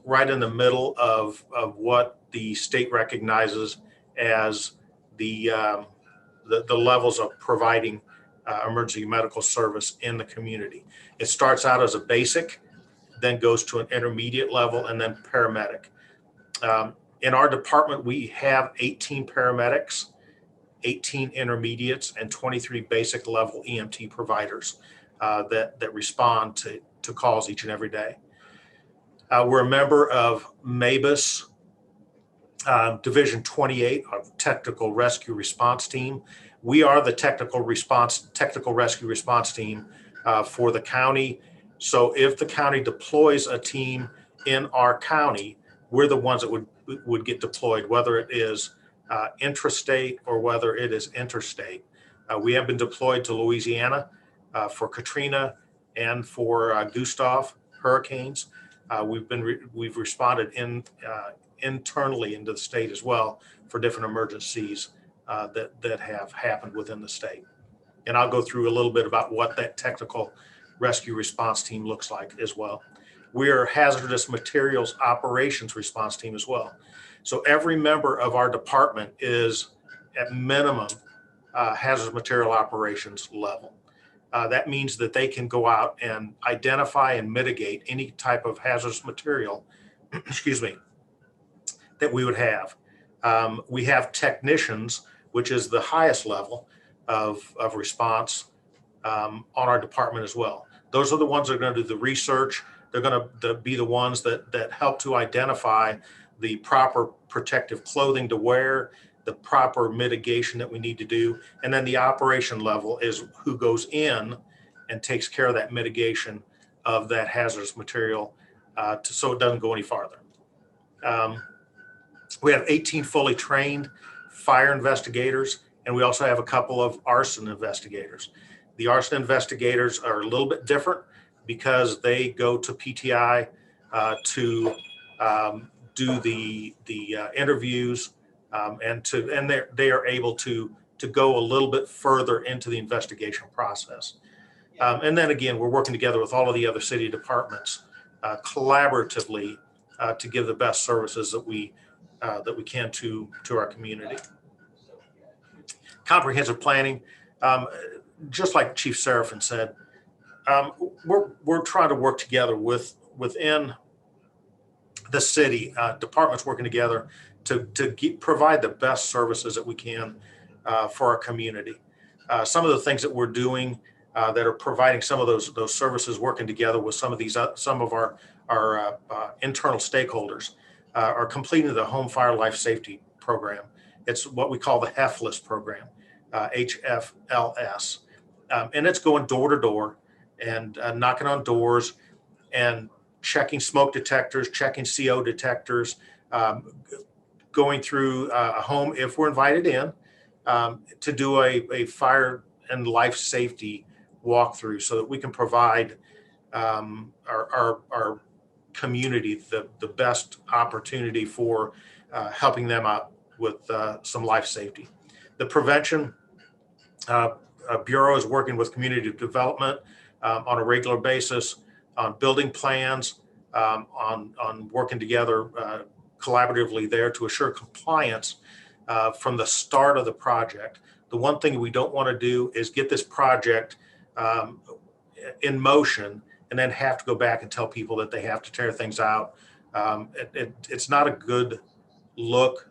Speaker 11: right in the middle of what the state recognizes as the levels of providing emergency medical service in the community. It starts out as a basic, then goes to an intermediate level, and then paramedic. In our department, we have 18 paramedics, 18 intermediates, and 23 basic level EMT providers that respond to calls each and every day. We're a member of MABUS Division 28 of Technical Rescue Response Team. We are the technical rescue response team for the county. So if the county deploys a team in our county, we're the ones that would get deployed, whether it is intrastate or whether it is interstate. We have been deployed to Louisiana for Katrina and for Gustav hurricanes. We've responded internally into the state as well for different emergencies that have happened within the state. And I'll go through a little bit about what that technical rescue response team looks like as well. We're hazardous materials operations response team as well. So every member of our department is at minimum hazardous material operations level. That means that they can go out and identify and mitigate any type of hazardous material, excuse me, that we would have. We have technicians, which is the highest level of response on our department as well. Those are the ones that are going to do the research. They're going to be the ones that help to identify the proper protective clothing to wear, the proper mitigation that we need to do. And then the operation level is who goes in and takes care of that mitigation of that hazardous material so it doesn't go any farther. We have 18 fully trained fire investigators, and we also have a couple of arson investigators. The arson investigators are a little bit different because they go to PTI to do the interviews and they are able to go a little bit further into the investigation process. And then again, we're working together with all of the other city departments collaboratively to give the best services that we can to our community. Comprehensive planning, just like Chief Seraphin said, we're trying to work together within the city, departments working together to provide the best services that we can for our community. Some of the things that we're doing that are providing some of those services, working together with some of our internal stakeholders, are completing the Home Fire Life Safety Program. It's what we call the HEFLIS program. HFLS. And it's going door to door and knocking on doors and checking smoke detectors, checking CO detectors, going through a home if we're invited in, to do a fire and life safety walkthrough so that we can provide our community the best opportunity for helping them out with some life safety. The prevention Bureau is working with community development on a regular basis on building plans, on working together collaboratively there to assure compliance from the start of the project. The one thing we don't want to do is get this project in motion and then have to go back and tell people that they have to tear things out. It's not a good look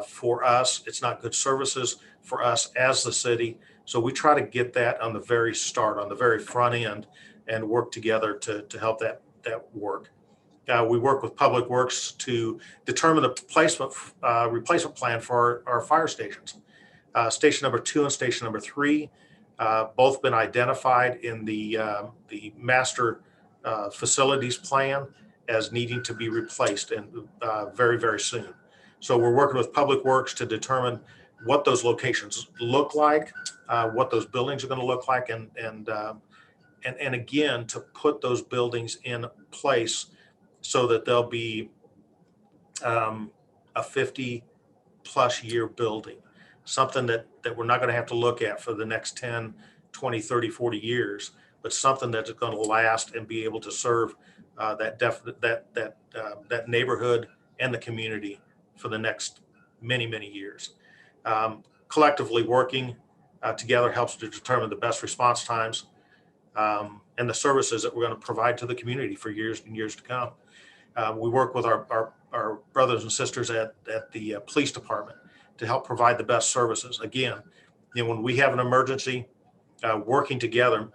Speaker 11: for us. It's not good services for us as the city. So we try to get that on the very start, on the very front end, and work together to help that work. We work with Public Works to determine the replacement plan for our fire stations. Station number 2 and station number 3, both been identified in the master facilities plan as needing to be replaced and very, very soon. So we're working with Public Works to determine what those locations look like, what those buildings are going to look like, and again, to put those buildings in place so that they'll be a 50-plus year building, something that we're not going to have to look at for the next 10, 20, 30, 40 years, but something that's going to last and be able to serve that neighborhood and the community for the next many, many years. Collectively working together helps to determine the best response times and the services that we're going to provide to the community for years and years to come. We work with our brothers and sisters at the police department to help provide the best services. Again, when we have an emergency, working together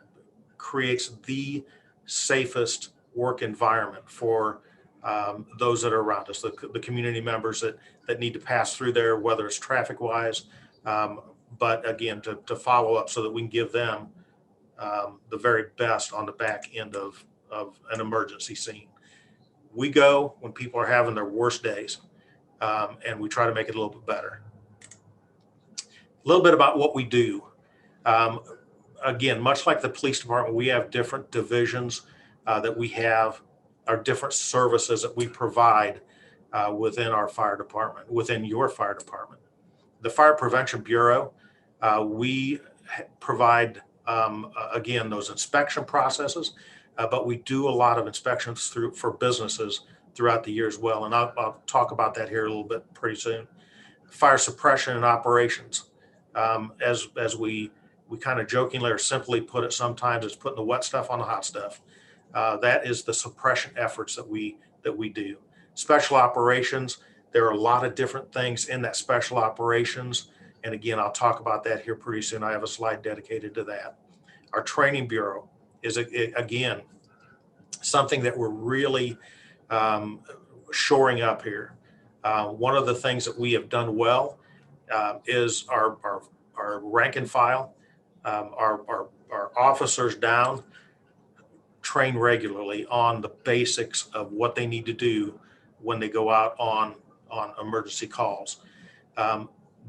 Speaker 11: creates the safest work environment for those that are around us, the community members that need to pass through there, whether it's traffic wise, but again, to follow up so that we can give them the very best on the back end of an emergency scene. We go when people are having their worst days, and we try to make it a little bit better. A little bit about what we do. Again, much like the police department, we have different divisions that we have, our different services that we provide within our fire department, within your fire department. The Fire Prevention Bureau, we provide, again, those inspection processes, but we do a lot of inspections for businesses throughout the year as well. And I'll talk about that here a little bit pretty soon. Fire suppression and operations. As we kind of jokingly or simply put it sometimes, it's putting the wet stuff on the hot stuff. That is the suppression efforts that we do. Special operations, there are a lot of different things in that special operations. And again, I'll talk about that here pretty soon. I have a slide dedicated to that. Our training bureau is, again, something that we're really shoring up here. One of the things that we have done well is our rank and file, our officers down, train regularly on the basics of what they need to do when they go out on emergency calls.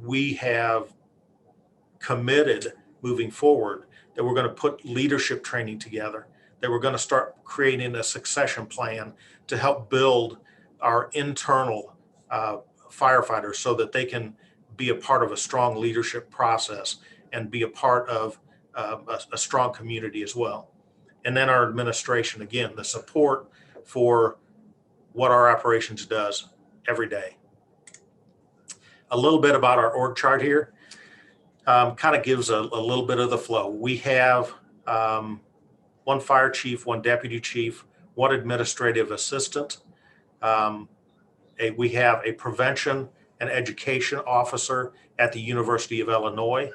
Speaker 11: We have committed moving forward that we're going to put leadership training together, that we're going to start creating a succession plan to help build our internal firefighters so that they can be a part of a strong leadership process and be a part of a strong community as well. And then our administration, again, the support for what our operations does every day. A little bit about our org chart here kind of gives a little bit of the flow. We have one fire chief, one deputy chief, one administrative assistant. We have a prevention and education officer at the University of Illinois,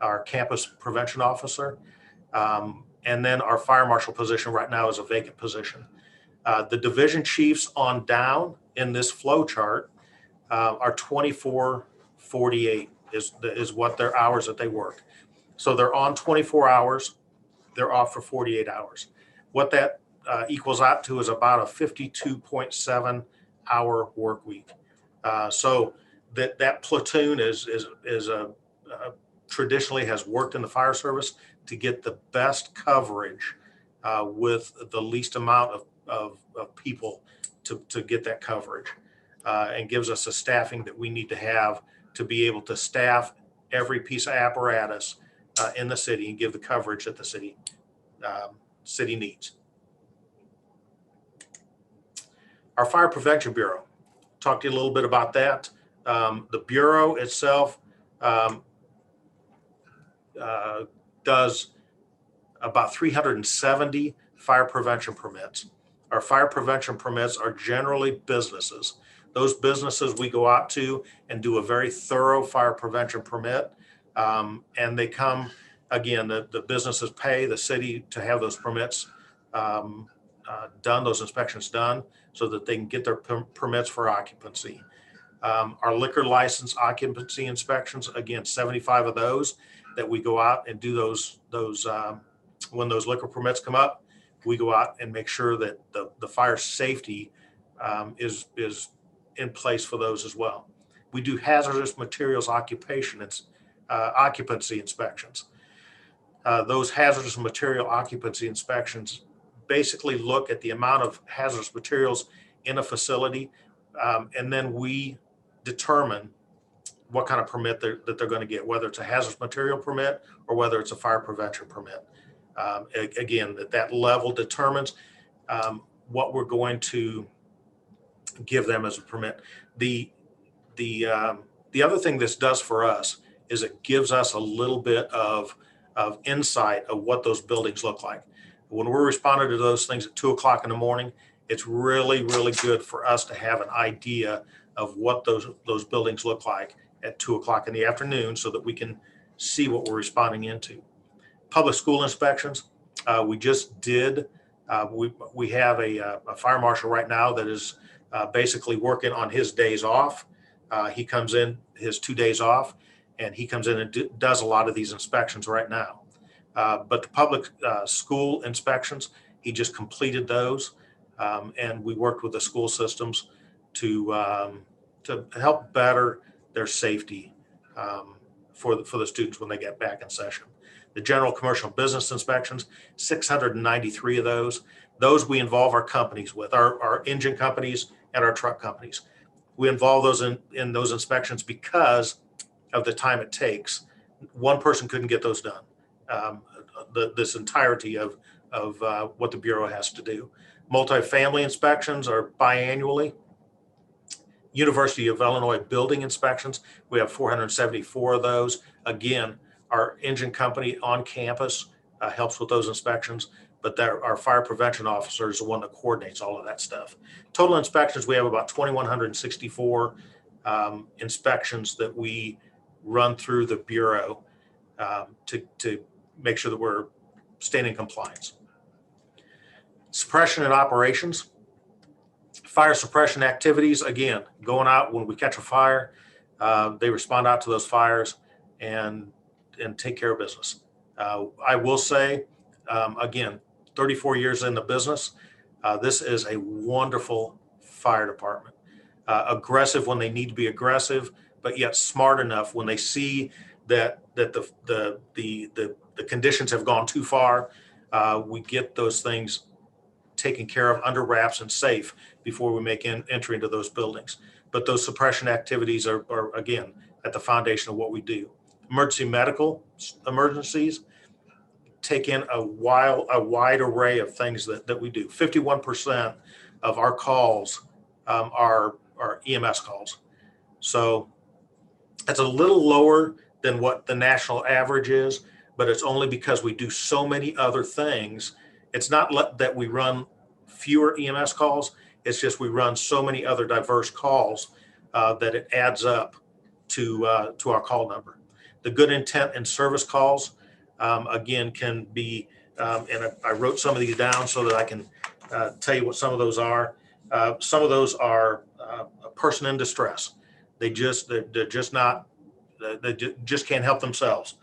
Speaker 11: our campus prevention officer. And then our fire marshal position right now is a vacant position. The division chiefs on down in this flow chart are 24, 48 is what their hours that they work. So they're on 24 hours, they're off for 48 hours. What that equals out to is about a 52.7 hour work week. So that platoon is traditionally has worked in the fire service to get the best coverage with the least amount of people to get that coverage, and gives us a staffing that we need to have to be able to staff every piece of apparatus in the city and give the coverage that the city needs. Our Fire Prevention Bureau, talk to you a little bit about that. The Bureau itself does about 370 fire prevention permits. Our fire prevention permits are generally businesses. Those businesses we go out to and do a very thorough fire prevention permit. And they come, again, the businesses pay the city to have those permits done, those inspections done, so that they can get their permits for occupancy. Our liquor license occupancy inspections, again, 75 of those that we go out and do those when those liquor permits come up, we go out and make sure that the fire safety is in place for those as well. We do hazardous materials occupancy inspections. Those hazardous material occupancy inspections basically look at the amount of hazardous materials in a facility, and then we determine what kind of permit that they're going to get, whether it's a hazardous material permit or whether it's a fire prevention permit. Again, that level determines what we're going to give them as a permit. The other thing this does for us is it gives us a little bit of insight of what those buildings look like. When we're responding to those things at 2 o'clock in the morning, it's really, really good for us to have an idea of what those buildings look like at 2 o'clock in the afternoon, so that we can see what we're responding into. Public school inspections, we just did. We have a fire marshal right now that is basically working on his days off. He comes in his 2 days off, and he comes in and does a lot of these inspections right now. But the public school inspections, he just completed those, and we worked with the school systems to help better their safety for the students when they get back in session. The general commercial business inspections, 693 of those. Those we involve our companies with, our engine companies and our truck companies. We involve those in those inspections because of the time it takes. One person couldn't get those done. This entirety of what the Bureau has to do. Multifamily inspections are biannually. University of Illinois building inspections, we have 474 of those. Again, our engine company on campus helps with those inspections, but our fire prevention officer is the one that coordinates all of that stuff. Total inspections, we have about 2,164 inspections that we run through the Bureau to make sure that we're staying in compliance. Suppression and operations. Fire suppression activities, again, going out when we catch a fire, they respond out to those fires and take care of business. I will say, again, 34 years in the business, this is a wonderful fire department. Aggressive when they need to be aggressive, but yet smart enough when they see that the conditions have gone too far. We get those things taken care of under wraps and safe before we make entry into those buildings. But those suppression activities are again at the foundation of what we do. Emergency medical emergencies take in a wide array of things that we do. 51% of our calls are EMS calls. So that's a little lower than what the national average is, but it's only because we do so many other things. It's not that we run fewer EMS calls. It's just we run so many other diverse calls that it adds up to our call number. The good intent and service calls, again, can be, and I wrote some of these down so that I can tell you what some of those are. Some of those are a person in distress. They're just not They just can't help themselves.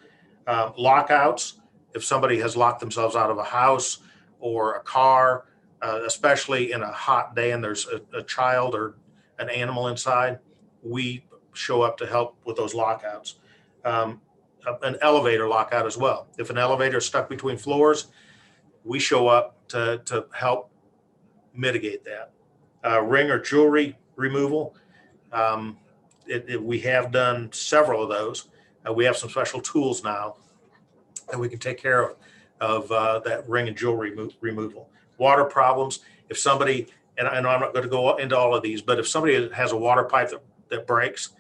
Speaker 11: Lockouts, if somebody has locked themselves out of a house or a car, especially in a hot day and there's a child or an animal inside, we show up to help with those lockouts. An elevator lockout as well. If an elevator is stuck between floors, we show up to help mitigate that. Ring or jewelry removal. We have done several of those. We have some special tools now that we can take care of that ring and jewelry removal. Water problems. If somebody, and I know I'm not going to go into all of these, but if somebody has a water pipe that breaks,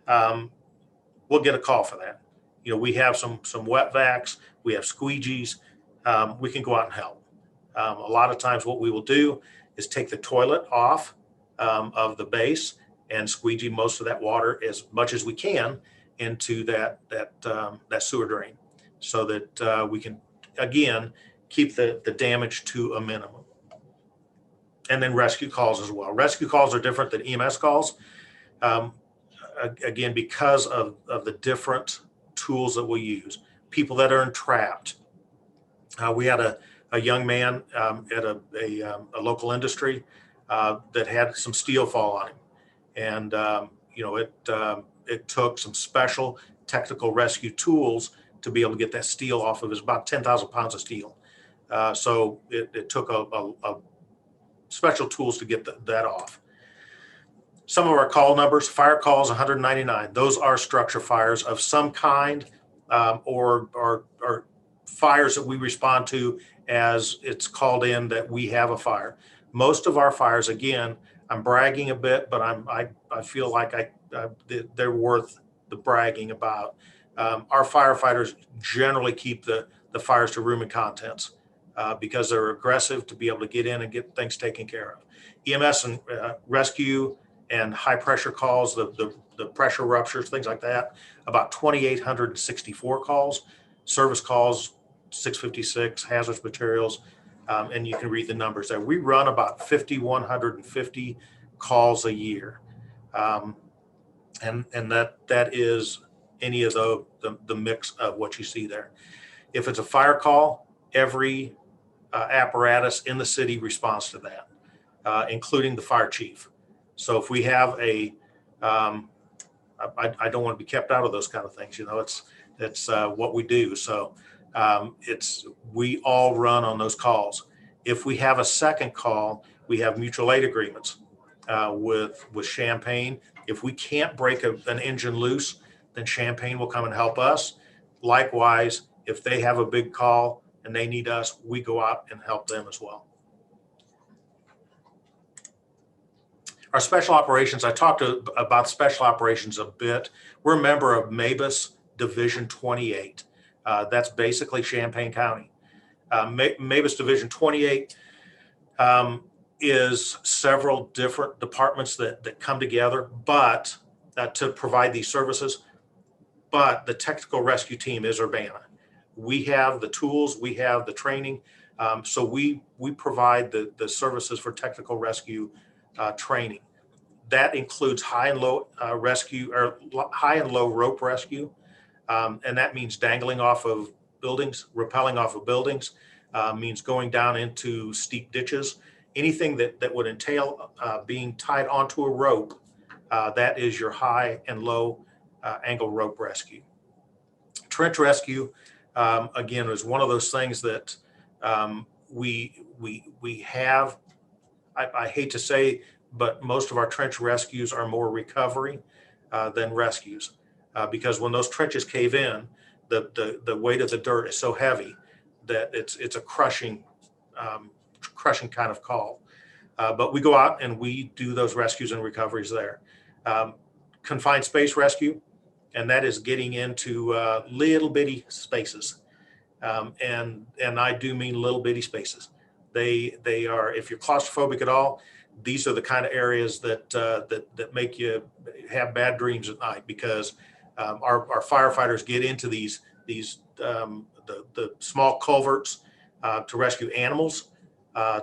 Speaker 11: we'll get a call for that. You know, we have some wet vacs, we have squeegees, we can go out and help. A lot of times what we will do is take the toilet off of the base and squeegee most of that water as much as we can into that sewer drain, so that we can, again, keep the damage to a minimum. And then rescue calls as well. Rescue calls are different than EMS calls. Again, because of the different tools that we use. People that are entrapped. We had a young man at a local industry that had some steel fall on him. And, it took some special technical rescue tools to be able to get that steel off of his, about 10,000 pounds of steel. So it took a special tools to get that off. Some of our call numbers, fire calls 199. Those are structure fires of some kind, or fires that we respond to as it's called in that we have a fire. Most of our fires, again, I'm bragging a bit, but I feel like they're worth the bragging about. Our firefighters generally keep the fires to room and contents because they're aggressive to be able to get in and get things taken care of. EMS and rescue and high pressure calls, the pressure ruptures, things like that, about 2,864 calls. Service calls, 656, hazardous materials, and you can read the numbers there. We run about 5,150 calls a year. And that is any of the mix of what you see there. If it's a fire call, every apparatus in the city responds to that, including the fire chief. So if we have I don't want to be kept out of those kind of things. You know, it's what we do. So we all run on those calls. If we have a second call, we have mutual aid agreements with Champaign. If we can't break an engine loose, then Champaign will come and help us. Likewise, if they have a big call and they need us, we go out and help them as well. Our special operations, I talked about special operations a bit. We're a member of MABUS Division 28. That's basically Champaign County. MABUS Division 28 is several different departments that come together, but to provide these services. But the technical rescue team is Urbana. We have the tools, we have the training, so we provide the services for technical rescue training. That includes high and low rescue, or high and low rope rescue, and that means dangling off of buildings, rappelling off of buildings, means going down into steep ditches. Anything that would entail being tied onto a rope, that is your high and low angle rope rescue. Trench rescue, again, is one of those things that we have. I hate to say, but most of our trench rescues are more recovery than rescues, because when those trenches cave in, the weight of the dirt is so heavy that it's a crushing kind of call. But we go out and we do those rescues and recoveries there. Confined space rescue, and that is getting into little bitty spaces, and I do mean little bitty spaces. They are, if you're claustrophobic at all, these are the kind of areas that make you have bad dreams at night, because our firefighters get into the small culverts to rescue animals,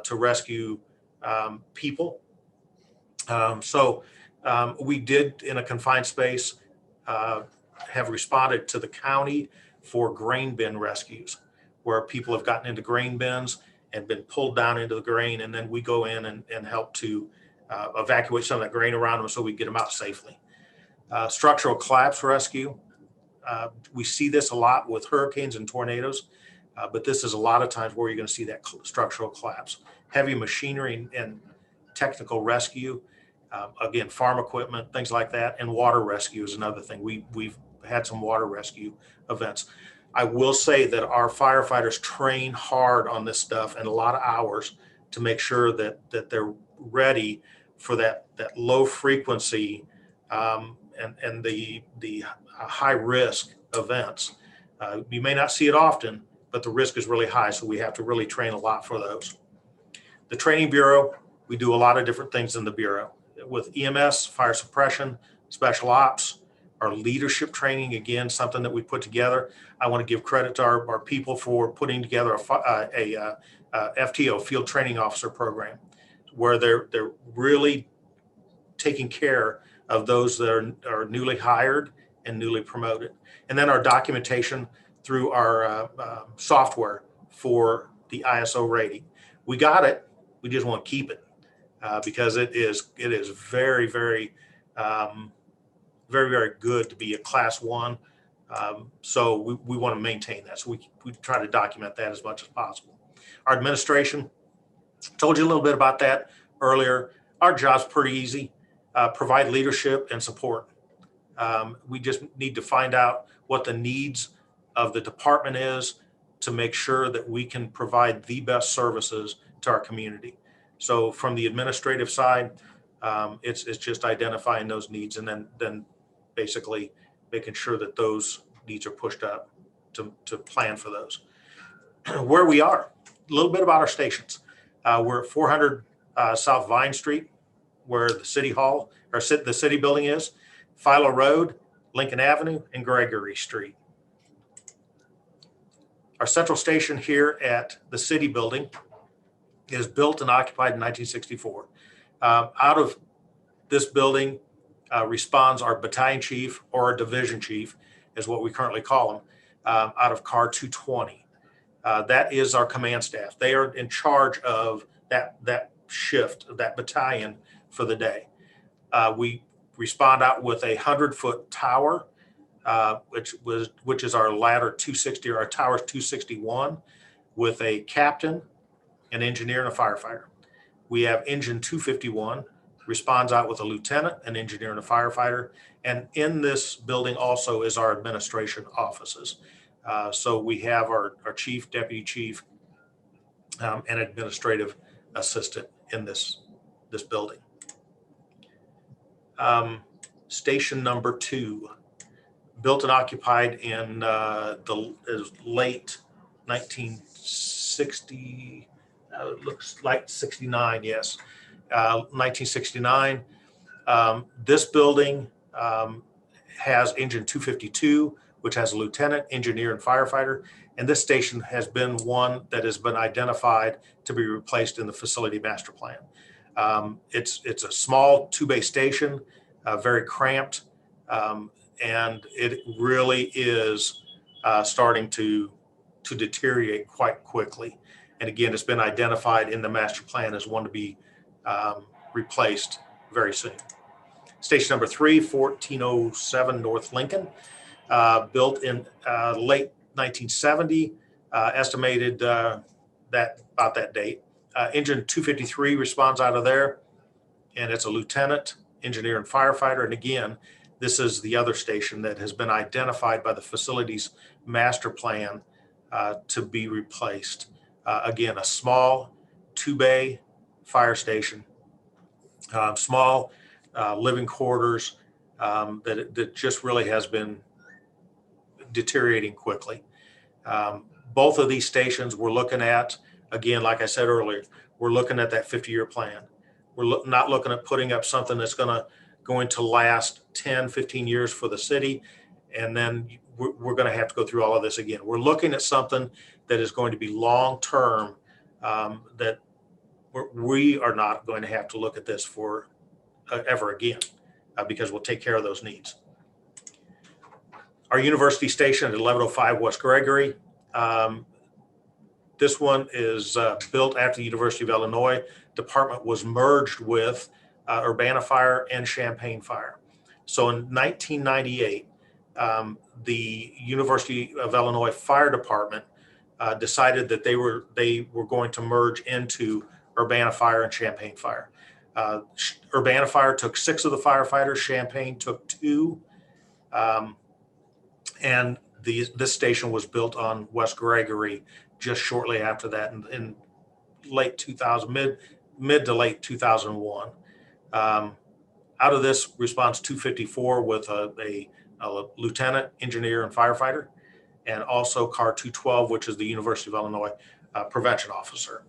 Speaker 11: to rescue people. So we did, in a confined space, have responded to the county for grain bin rescues, where people have gotten into grain bins and been pulled down into the grain, and then we go in and help to evacuate some of that grain around them so we get them out safely. Structural collapse rescue. We see this a lot with hurricanes and tornadoes, but this is a lot of times where you're going to see that structural collapse. Heavy machinery and technical rescue, again, farm equipment, things like that, and water rescue is another thing. We've had some water rescue events. I will say that our firefighters train hard on this stuff and a lot of hours to make sure that they're ready for that low frequency and the high risk events. You may not see it often, but the risk is really high, so we have to really train a lot for those. The training bureau, we do a lot of different things in the bureau with EMS, fire suppression, special ops, our leadership training, again, something that we put together. I want to give credit to our people for putting together a FTO, Field Training Officer program, where they're really taking care of those that are newly hired and newly promoted. And then our documentation through our software for the ISO rating. We got it, we just want to keep it because it is very, very, very, very good to be a class 1. So we want to maintain that. So we try to document that as much as possible. Our administration, told you a little bit about that earlier. Our job's pretty easy. Provide leadership and support. We just need to find out what the needs of the department is to make sure that we can provide the best services to our community. So from the administrative side, it's just identifying those needs and then basically making sure that those needs are pushed up to plan for those. Where we are, a little bit about our stations. We're at 400 South Vine Street, where the city hall or the city building is, Philo Road, Lincoln Avenue, and Gregory Street. Our central station here at the city building is built and occupied in 1964. Out of this building responds our battalion chief or our division chief, is what we currently call them, out of car 220. That is our command staff. They are in charge of that shift, that battalion for the day. We respond out with a 100-foot tower, which is our ladder 260 or our tower 261, with a captain, an engineer, and a firefighter. We have engine 251 responds out with a lieutenant, an engineer, and a firefighter. And in this building also is our administration offices. So we have our chief, deputy chief, and administrative assistant in this building. Station number 2, built and occupied in the late 1960, it looks like 69, yes, 1969. This building has engine 252, which has a lieutenant, engineer, and firefighter. And this station has been one that has been identified to be replaced in the facility master plan. It's a small 2-bay station, very cramped, and it really is starting to deteriorate quite quickly. And again, it's been identified in the master plan as one to be replaced very soon. Station number 3, 1407 North Lincoln, built in late 1970, estimated about that date. Engine 253 responds out of there, and it's a lieutenant, engineer, and firefighter. And again, this is the other station that has been identified by the facilities master plan to be replaced. Again, a small 2-bay fire station, small living quarters that just really has been deteriorating quickly. Both of these stations we're looking at, again, like I said earlier, we're looking at that 50-year plan. We're not looking at putting up something that's going to last 10, 15 years for the city, and then we're going to have to go through all of this again. We're looking at something that is going to be long-term, that we are not going to have to look at this for ever again, because we'll take care of those needs. Our university station at 1105 West Gregory. This one is built after the University of Illinois. Department was merged with Urbana Fire and Champaign Fire. So in 1998, the University of Illinois Fire Department decided that they were going to merge into Urbana Fire and Champaign Fire. Urbana Fire took 6 of the firefighters, Champaign took 2, and this station was built on West Gregory just shortly after that in late 2000, mid to late 2001. Out of this responds 254 with a lieutenant, engineer, and firefighter, and also car 212, which is the University of Illinois prevention officer.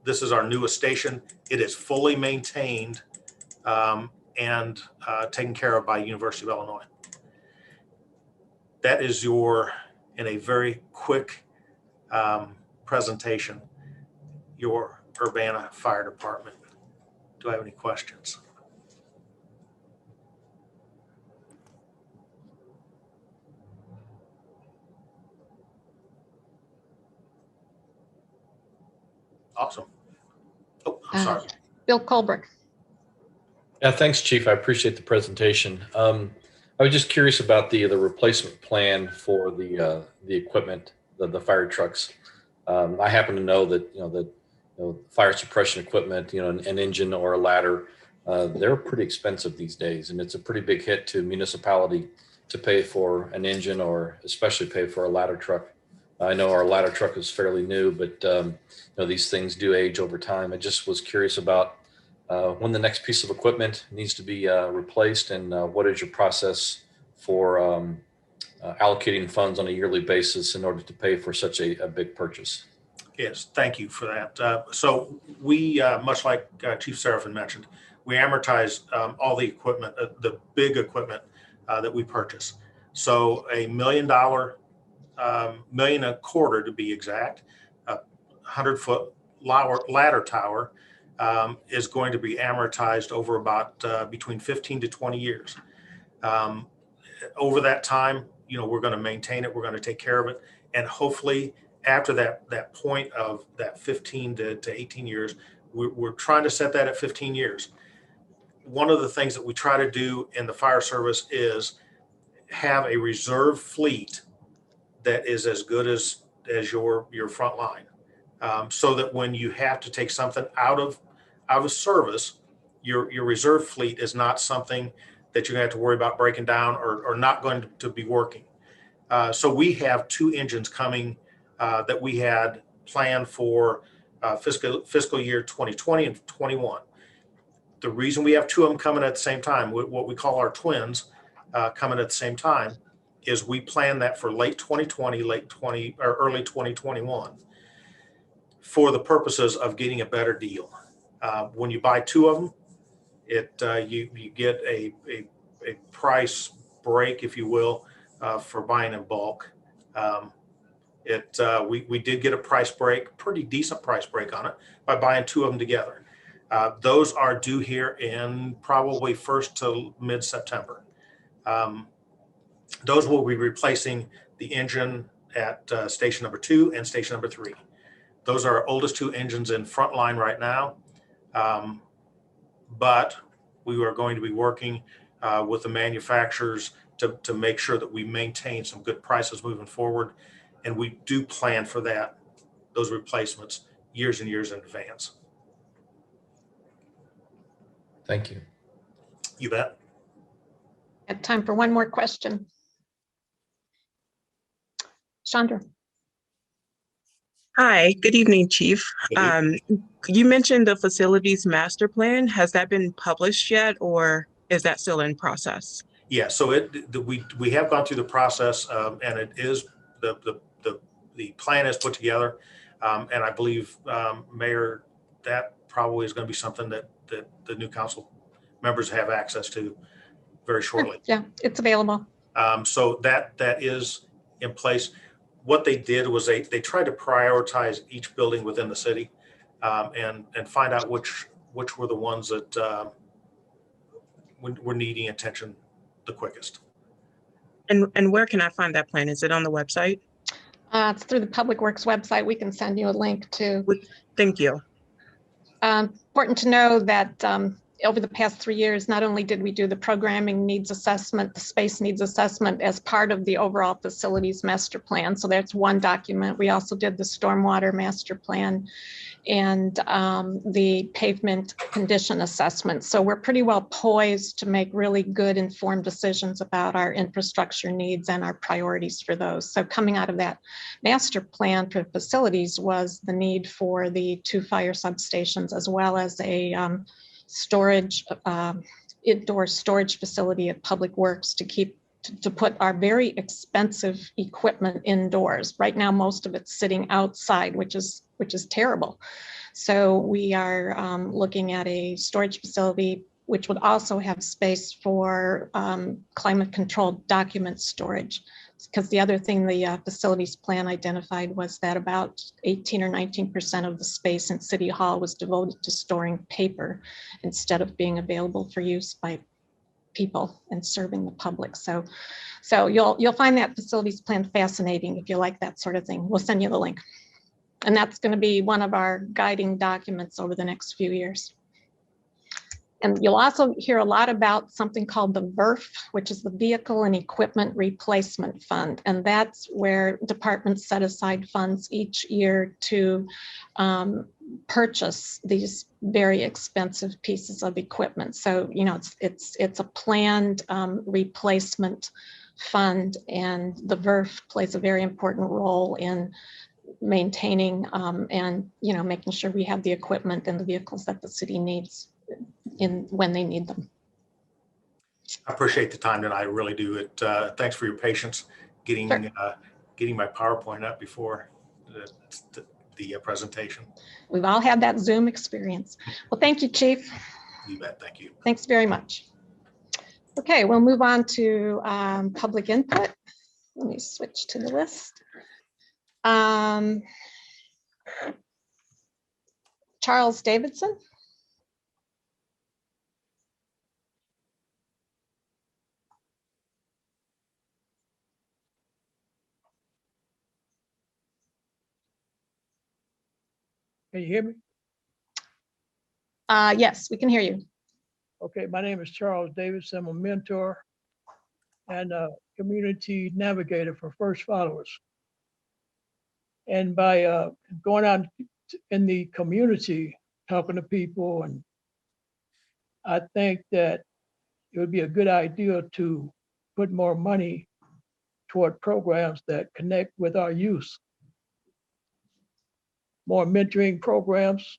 Speaker 11: This is our newest station. It is fully maintained and taken care of by University of Illinois. That is in a very quick presentation, your Urbana Fire Department. Do I have any questions? Awesome. Oh, I'm sorry.
Speaker 2: Bill Colbert.
Speaker 9: Yeah, thanks, Chief. I appreciate the presentation. I was just curious about the replacement plan for the equipment, the fire trucks. I happen to know that fire suppression equipment, an engine or a ladder, they're pretty expensive these days, and it's a pretty big hit to municipality to pay for an engine or especially pay for a ladder truck. I know our ladder truck is fairly new, but these things do age over time. I just was curious about when the next piece of equipment needs to be replaced, and what is your process for allocating funds on a yearly basis in order to pay for such a big purchase?
Speaker 11: Yes, thank you for that. So we, much like Chief Seraphin mentioned, we amortize all the equipment, the big equipment that we purchase. So $1 million, $1.25 million to be exact, 100-foot ladder tower is going to be amortized over about between 15 to 20 years. Over that time, we're going to maintain it, we're going to take care of it, and hopefully after that point of that 15 to 18 years, we're trying to set that at 15 years. One of the things that we try to do in the fire service is have a reserve fleet that is as good as your front line, so that when you have to take something out of service, your reserve fleet is not something that you have to worry about breaking down or not going to be working. So we have 2 engines coming that we had planned for fiscal year 2020 and 21. The reason we have 2 of them coming at the same time, what we call our twins, coming at the same time, is we plan that for late 2020, or early 2021, for the purposes of getting a better deal. When you buy 2 of them, you get a price break, if you will, for buying in bulk. We did get a price break, pretty decent price break on it, by buying 2 of them together. Those are due here in probably 1st to mid-September. Those will be replacing the engine at station number 2 and station number 3. Those are our oldest 2 engines in frontline right now. But we are going to be working with the manufacturers to make sure that we maintain some good prices moving forward. And we do plan for those replacements years and years in advance.
Speaker 9: Thank you.
Speaker 11: You bet.
Speaker 2: Got time for one more question. Chandra.
Speaker 12: Hi, good evening, Chief.
Speaker 11: Good evening.
Speaker 12: You mentioned the facilities master plan. Has that been published yet, or is that still in process?
Speaker 11: Yeah, so we have gone through the process, and it is the plan is put together, and I believe, Mayor, that probably is going to be something that the new council members have access to very shortly.
Speaker 2: Yeah, it's available.
Speaker 11: So that is in place. What they did was they tried to prioritize each building within the city, and find out which were the ones that were needing attention the quickest.
Speaker 12: And where can I find that plan? Is it on the website?
Speaker 2: It's through the Public Works website. We can send you a link to.
Speaker 12: Thank you.
Speaker 2: Important to know that over the past 3 years, not only did we do the programming needs assessment, the space needs assessment as part of the overall facilities master plan. So that's one document. We also did the stormwater master plan and the pavement condition assessment. So we're pretty well poised to make really good informed decisions about our infrastructure needs and our priorities for those. So coming out of that master plan for facilities was the need for the 2 fire substations, as well as a indoor storage facility at Public Works to put our very expensive equipment indoors. Right now, most of it's sitting outside, which is terrible. So we are looking at a storage facility, which would also have space for climate controlled document storage. Because the other thing the facilities plan identified was that about 18 or 19% of the space in City Hall was devoted to storing paper instead of being available for use by people and serving the public. So you'll find that facilities plan fascinating if you like that sort of thing. We'll send you the link. And that's going to be one of our guiding documents over the next few years. And you'll also hear a lot about something called the VERF, which is the Vehicle and Equipment Replacement Fund. And that's where departments set aside funds each year to purchase these very expensive pieces of equipment. So, you know, it's a planned replacement fund, and the VERF plays a very important role in maintaining and, you know, making sure we have the equipment and the vehicles that the city needs when they need them.
Speaker 11: I appreciate the time tonight. I really do. Thanks for your patience getting getting my PowerPoint up before the presentation.
Speaker 2: We've all had that Zoom experience. Well, thank you, Chief.
Speaker 11: You bet. Thank you.
Speaker 2: Thanks very much. Okay, we'll move on to public input. Let me switch to the list. Charles Davidson.
Speaker 13: Can you hear me?
Speaker 2: Yes, we can hear you.
Speaker 13: Okay, my name is Charles Davis. I'm a mentor and a community navigator for First Followers. And by going out in the community, talking to people, and I think that it would be a good idea to put more money toward programs that connect with our youth. More mentoring programs,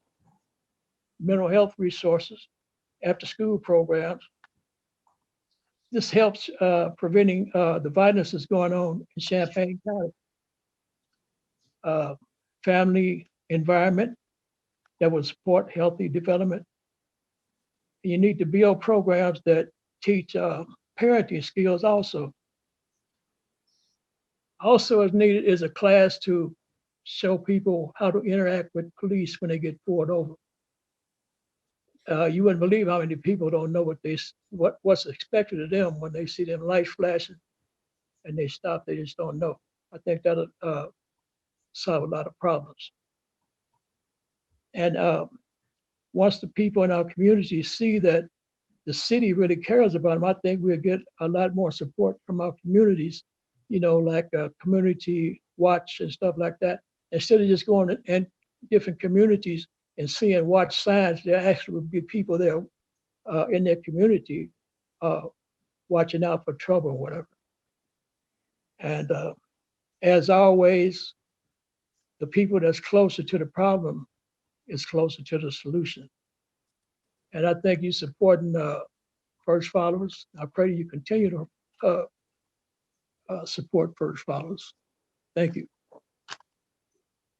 Speaker 13: mental health resources, after school programs. This helps preventing the violence that's going on in Champaign County. Family environment that will support healthy development. You need to build programs that teach parenting skills also. Also as needed is a class to show people how to interact with police when they get pulled over. You wouldn't believe how many people don't know what's expected of them when they see them lights flashing and they stop. They just don't know. I think that'll solve a lot of problems. And once the people in our community see that the city really cares about them, I think we'll get a lot more support from our communities, you know, like community watch and stuff like that. Instead of just going in different communities and seeing watch signs, there actually would be people there in their community watching out for trouble or whatever. And as always, the people that's closer to the problem is closer to the solution. And I think you supporting First Followers. I pray you continue to support First Followers. Thank you.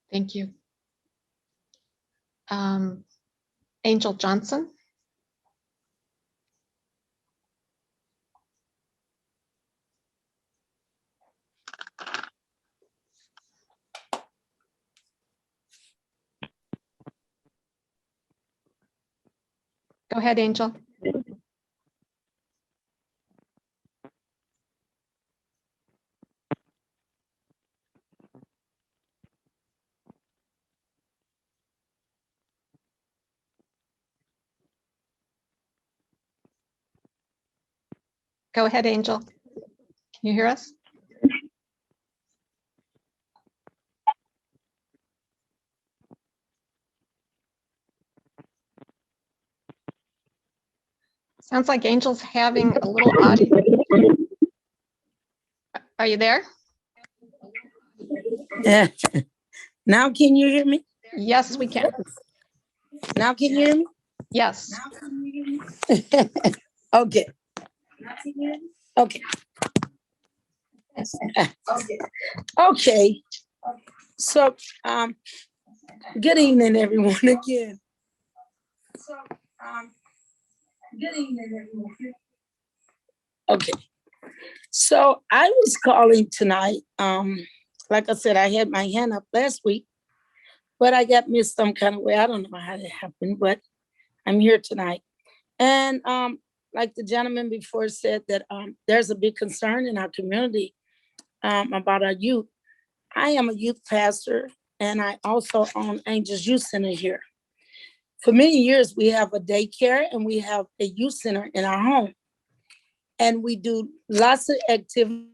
Speaker 2: Thank you. Angel Johnson. Go ahead, Angel. Go ahead, Angel. Can you hear us? Sounds like Angel's having a little audio. Are you there?
Speaker 14: Yeah. Now can you hear me?
Speaker 2: Yes, we can.
Speaker 14: Now can you hear me?
Speaker 2: Yes.
Speaker 14: Okay. Okay. Okay. So good evening everyone again. Good evening everyone. Okay. So I was calling tonight. Like I said, I had my hand up last week, but I got missed some kind of way. I don't know how that happened, but I'm here tonight. And like the gentleman before said that there's a big concern in our community about our youth. I am a youth pastor and I also own Angels Youth Center here. For many years, we have a daycare and we have a youth center in our home. And we do lots of activities.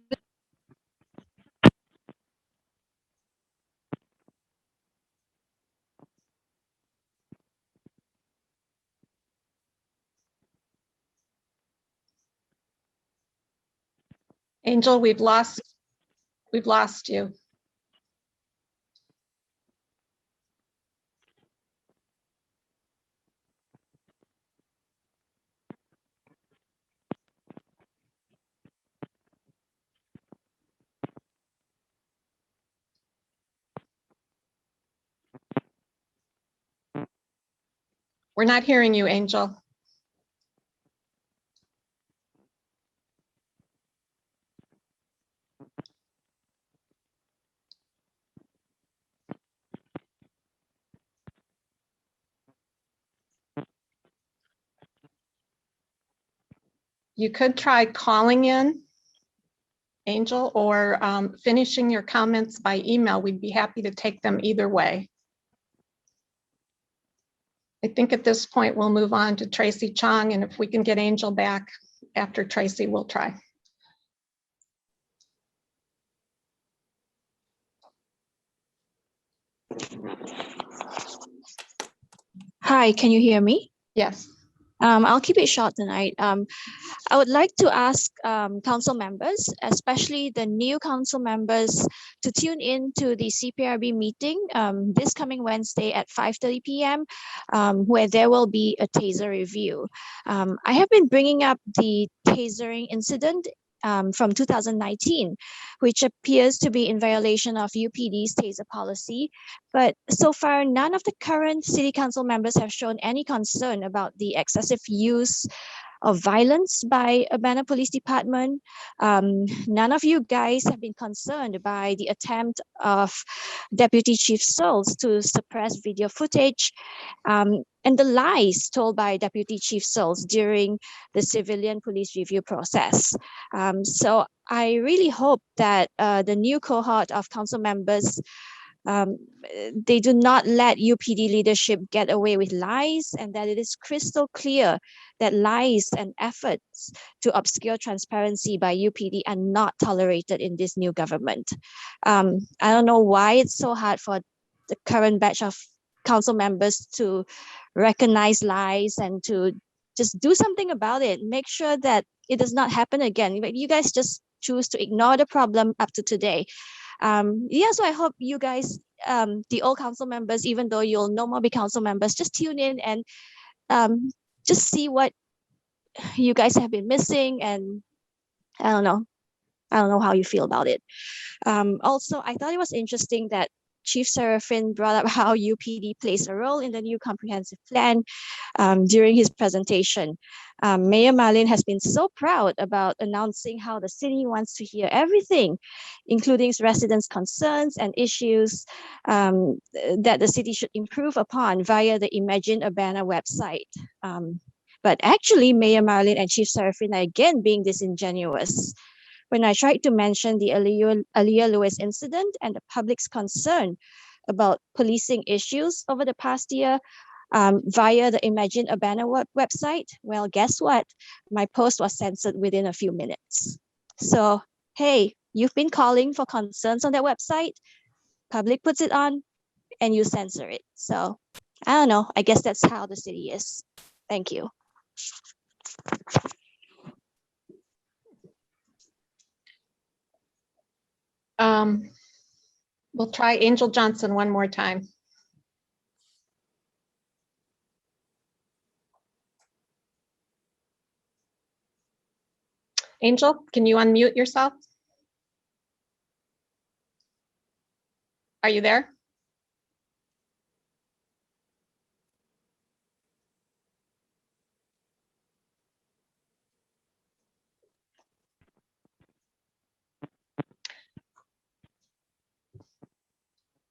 Speaker 2: Angel, we've lost you. We're not hearing you, Angel. You could try calling in, Angel, or finishing your comments by email. We'd be happy to take them either way. I think at this point, we'll move on to Tracy Chong, and if we can get Angel back after Tracy, we'll try.
Speaker 15: Hi, can you hear me?
Speaker 2: Yes.
Speaker 15: I'll keep it short tonight. I would like to ask council members, especially the new council members, to tune in to the CPRB meeting this coming Wednesday at 5:30 p.m., where there will be a taser review. I have been bringing up the tasering incident from 2019, which appears to be in violation of UPD's taser policy. But so far, none of the current city council members have shown any concern about the excessive use of violence by Urbana Police Department. None of you guys have been concerned by the attempt of Deputy Chief Searles to suppress video footage and the lies told by Deputy Chief Searles during the civilian police review process. So I really hope that the new cohort of council members they do not let UPD leadership get away with lies, and that it is crystal clear that lies and efforts to obscure transparency by UPD are not tolerated in this new government. I don't know why it's so hard for the current batch of council members to recognize lies and to just do something about it. Make sure that it does not happen again. But you guys just choose to ignore the problem up to today. So I hope you guys, the old council members, even though you'll no more be council members, just tune in and just see what you guys have been missing. And I don't know how you feel about it. Also, I thought it was interesting that Chief Seraphin brought up how UPD plays a role in the new comprehensive plan during his presentation. Mayor Marlin has been so proud about announcing how the city wants to hear everything, including residents' concerns and issues that the city should improve upon via the Imagine Urbana website. But actually, Mayor Marlin and Chief Seraphin are again being disingenuous. When I tried to mention the Aaliyah Lewis incident and the public's concern about policing issues over the past year, via the Imagine Urbana website. Well, guess what? My post was censored within a few minutes. So, hey, you've been calling for concerns on that website, public puts it on, and you censor it. So, I don't know. I guess that's how the city is. Thank you.
Speaker 2: We'll try Angel Johnson one more time. Angel, can you unmute yourself? Are you there?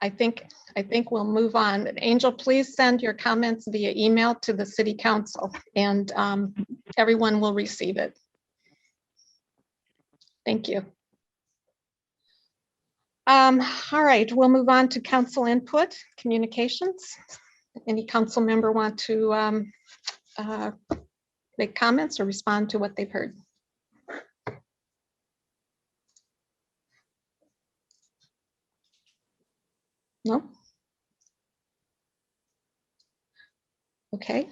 Speaker 2: I think we'll move on. Angel, please send your comments via email to the city council, and everyone will receive it. Thank you. All right, we'll move on to council input, communications. Any council member want to make comments or respond to what they've heard? No? Okay.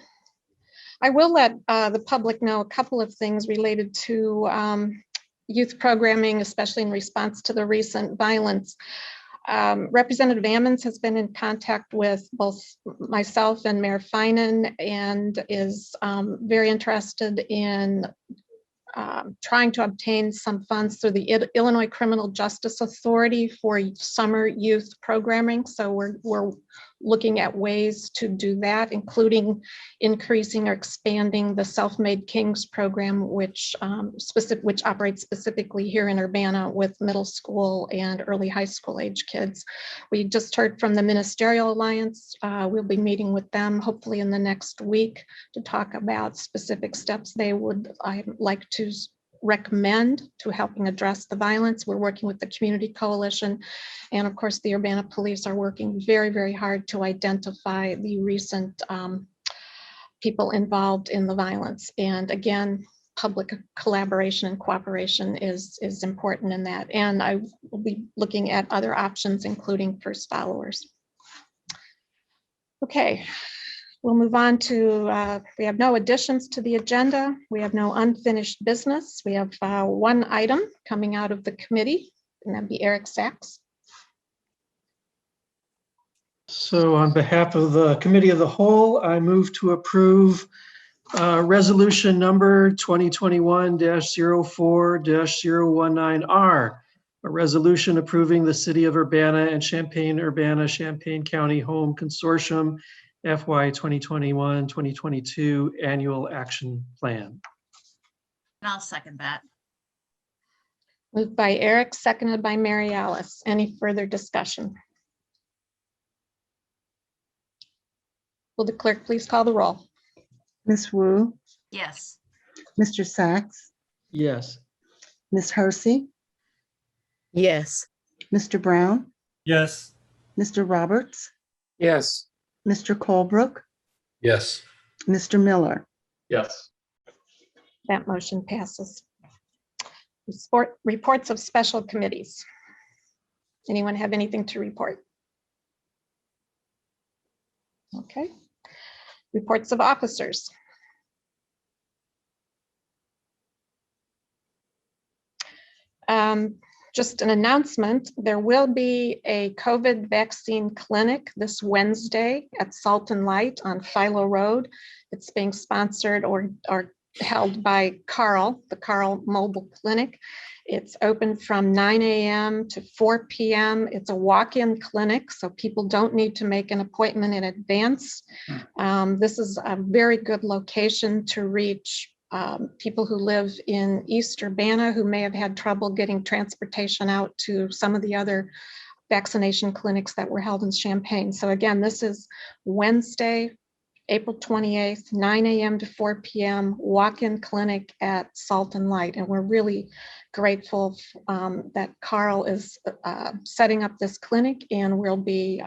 Speaker 2: I will let the public know a couple of things related to youth programming, especially in response to the recent violence. Representative Ammons has been in contact with both myself and Mayor Finan and is very interested in trying to obtain some funds through the Illinois Criminal Justice Authority for summer youth programming. So we're looking at ways to do that, including increasing or expanding the Self-Made Kings program, which operates specifically here in Urbana with middle school and early high school age kids. We just heard from the Ministerial Alliance. We'll be meeting with them hopefully in the next week to talk about specific steps they would like to recommend to helping address the violence. We're working with the Community Coalition, and of course the Urbana Police are working very, very hard to identify the recent people involved in the violence. And again, public collaboration and cooperation is important in that. And I will be looking at other options, including first followers. Okay. We'll move on to, we have no additions to the agenda. We have no unfinished business. We have one item coming out of the committee, and that'd be Eric Sachs.
Speaker 16: So on behalf of the Committee of the Whole, I move to approve resolution number 2021-04-019R, a resolution approving the City of Urbana and Champaign-Urbana Champaign County Home Consortium FY 2021-2022 Annual Action Plan.
Speaker 5: And I'll second that.
Speaker 2: Moved by Eric, seconded by Mary Alice. Any further discussion? Will the clerk please call the roll?
Speaker 3: Ms. Wu,
Speaker 5: Yes.
Speaker 3: Mr. Sachs,
Speaker 16: Yes.
Speaker 3: Ms. Hersey,
Speaker 12: Yes.
Speaker 3: Mr. Brown,
Speaker 7: Yes.
Speaker 3: Mr. Roberts,
Speaker 4: Yes.
Speaker 3: Mr. Colebrook,
Speaker 9: Yes.
Speaker 3: Mr. Miller.
Speaker 11: Yes.
Speaker 2: That motion passes. Reports of special committees. Anyone have anything to report? Okay. Reports of officers. Just an announcement, there will be a COVID vaccine clinic this Wednesday at Salt and Light on Philo Road. It's being sponsored or held by Carl, the Carl Mobile Clinic. It's open from 9 a.m. to 4 p.m. It's a walk-in clinic, so people don't need to make an appointment in advance. This is a very good location to reach people who live in East Urbana who may have had trouble getting transportation out to some of the other vaccination clinics that were held in Champaign. So again, this is Wednesday, April 28th, 9 a.m. to 4 p.m. walk-in clinic at Salt and Light. And we're really grateful that Carl is setting up this clinic, and we'll be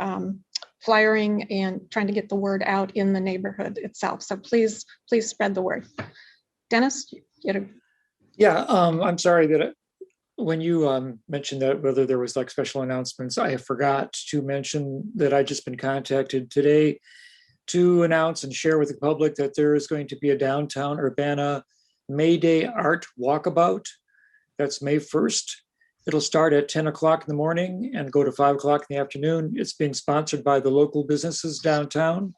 Speaker 2: flyering and trying to get the word out in the neighborhood itself. So please spread the word. Dennis, you had a
Speaker 4: Yeah, I'm sorry that when you mentioned that whether there was like special announcements, I forgot to mention that I just been contacted today to announce and share with the public that there is going to be a downtown Urbana May Day art walkabout. That's May 1st. It'll start at 10 o'clock in the morning and go to 5 o'clock in the afternoon. It's being sponsored by the local businesses downtown.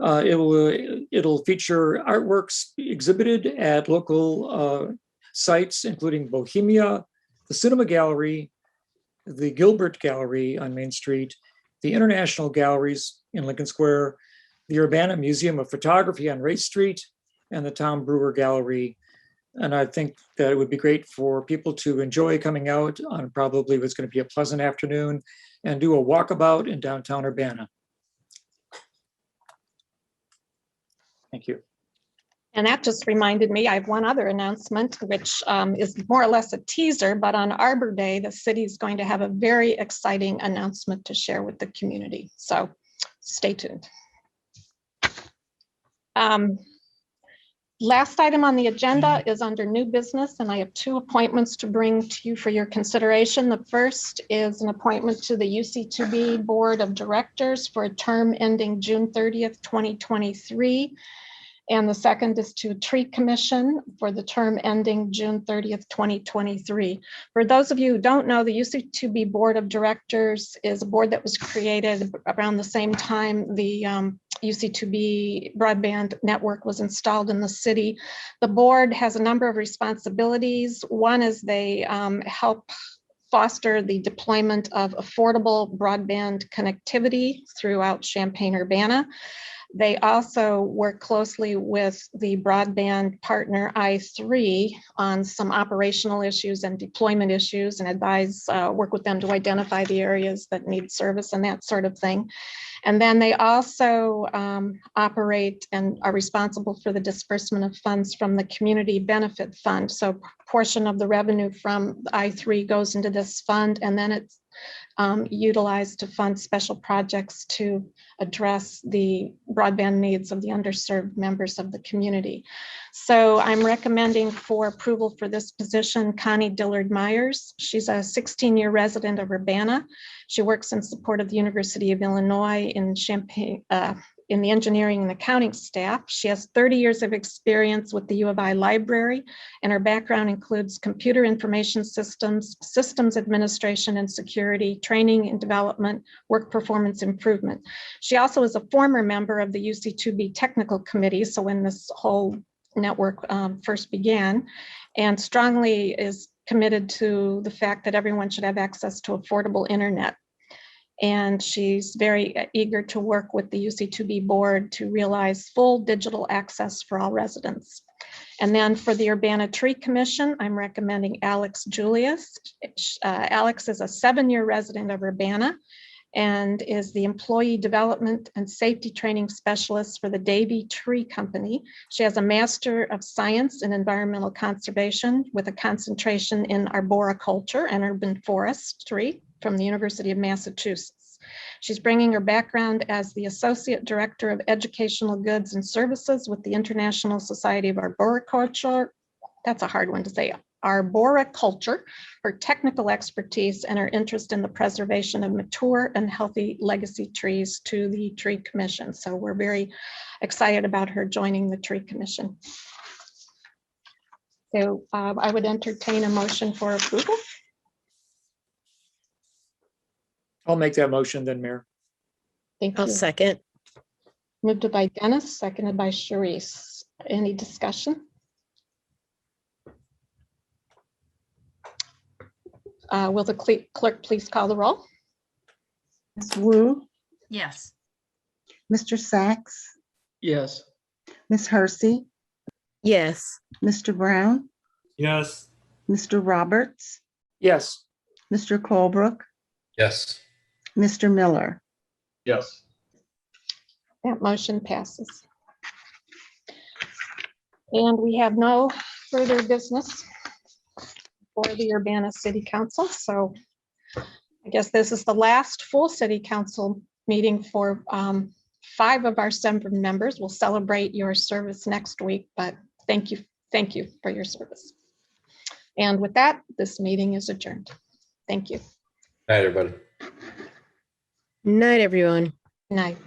Speaker 4: It'll feature artworks exhibited at local sites, including Bohemia, the Cinema Gallery, the Gilbert Gallery on Main Street, the International Galleries in Lincoln Square, the Urbana Museum of Photography on Race Street, and the Tom Brewer Gallery. And I think that it would be great for people to enjoy coming out on probably what's going to be a pleasant afternoon and do a walkabout in downtown Urbana. Thank you.
Speaker 2: And that just reminded me, I have one other announcement, which is more or less a teaser, but on Arbor Day, the city is going to have a very exciting announcement to share with the community. So stay tuned. Last item on the agenda is under new business, and I have two appointments to bring to you for your consideration. The first is an appointment to the UC2B Board of Directors for a term ending June 30th, 2023. And the second is to Tree Commission for the term ending June 30th, 2023. For those of you who don't know, the UC2B Board of Directors is a board that was created around the same time the UC2B broadband network was installed in the city. The board has a number of responsibilities. One is they help foster the deployment of affordable broadband connectivity throughout Champaign-Urbana. They also work closely with the broadband partner I3 on some operational issues and deployment issues, and work with them to identify the areas that need service and that sort of thing. And then they also operate and are responsible for the disbursement of funds from the Community Benefit Fund. So a portion of the revenue from I3 goes into this fund, and then it's utilized to fund special projects to address the broadband needs of the underserved members of the community. So I'm recommending for approval for this position, Connie Dillard Myers. She's a 16-year resident of Urbana. She works in support of the University of Illinois in Champaign, in the engineering and accounting staff. She has 30 years of experience with the U of I library, and her background includes computer information systems, systems administration and security, training and development, work performance improvement. She also is a former member of the UC2B technical committee, so when this whole network first began, and strongly is committed to the fact that everyone should have access to affordable internet. And she's very eager to work with the UC2B board to realize full digital access for all residents. And then for the Urbana Tree Commission, I'm recommending Alex Julius. Alex is a 7-year resident of Urbana and is the Employee Development and Safety Training Specialist for the Davie Tree Company. She has a Master of Science in Environmental Conservation with a concentration in arboriculture and urban forestry from the University of Massachusetts. She's bringing her background as the Associate Director of Educational Goods and Services with the International Society of Arboriculture. That's a hard one to say. Arboriculture, her technical expertise, and her interest in the preservation of mature and healthy legacy trees to the Tree Commission. So we're very excited about her joining the Tree Commission. So I would entertain a motion for approval.
Speaker 4: I'll make that motion then, Mayor.
Speaker 2: Thank you.
Speaker 12: I'll second.
Speaker 2: Moved by Dennis, seconded by Sharice. Any discussion? Will the clerk please call the roll?
Speaker 3: Ms. Wu,
Speaker 5: Yes.
Speaker 3: Mr. Sachs,
Speaker 16: Yes.
Speaker 3: Ms. Hersey,
Speaker 12: Yes.
Speaker 3: Mr. Brown,
Speaker 7: Yes.
Speaker 3: Mr. Roberts,
Speaker 4: Yes.
Speaker 3: Mr. Colebrook,
Speaker 9: Yes.
Speaker 3: Mr. Miller.
Speaker 11: Yes.
Speaker 2: That motion passes. And we have no further business for the Urbana City Council. So I guess this is the last full city council meeting for 5 of our 7 members. We'll celebrate your service next week, but thank you for your service. And with that, this meeting is adjourned. Thank you.
Speaker 9: Night, everybody.
Speaker 12: Night, everyone.
Speaker 2: Night.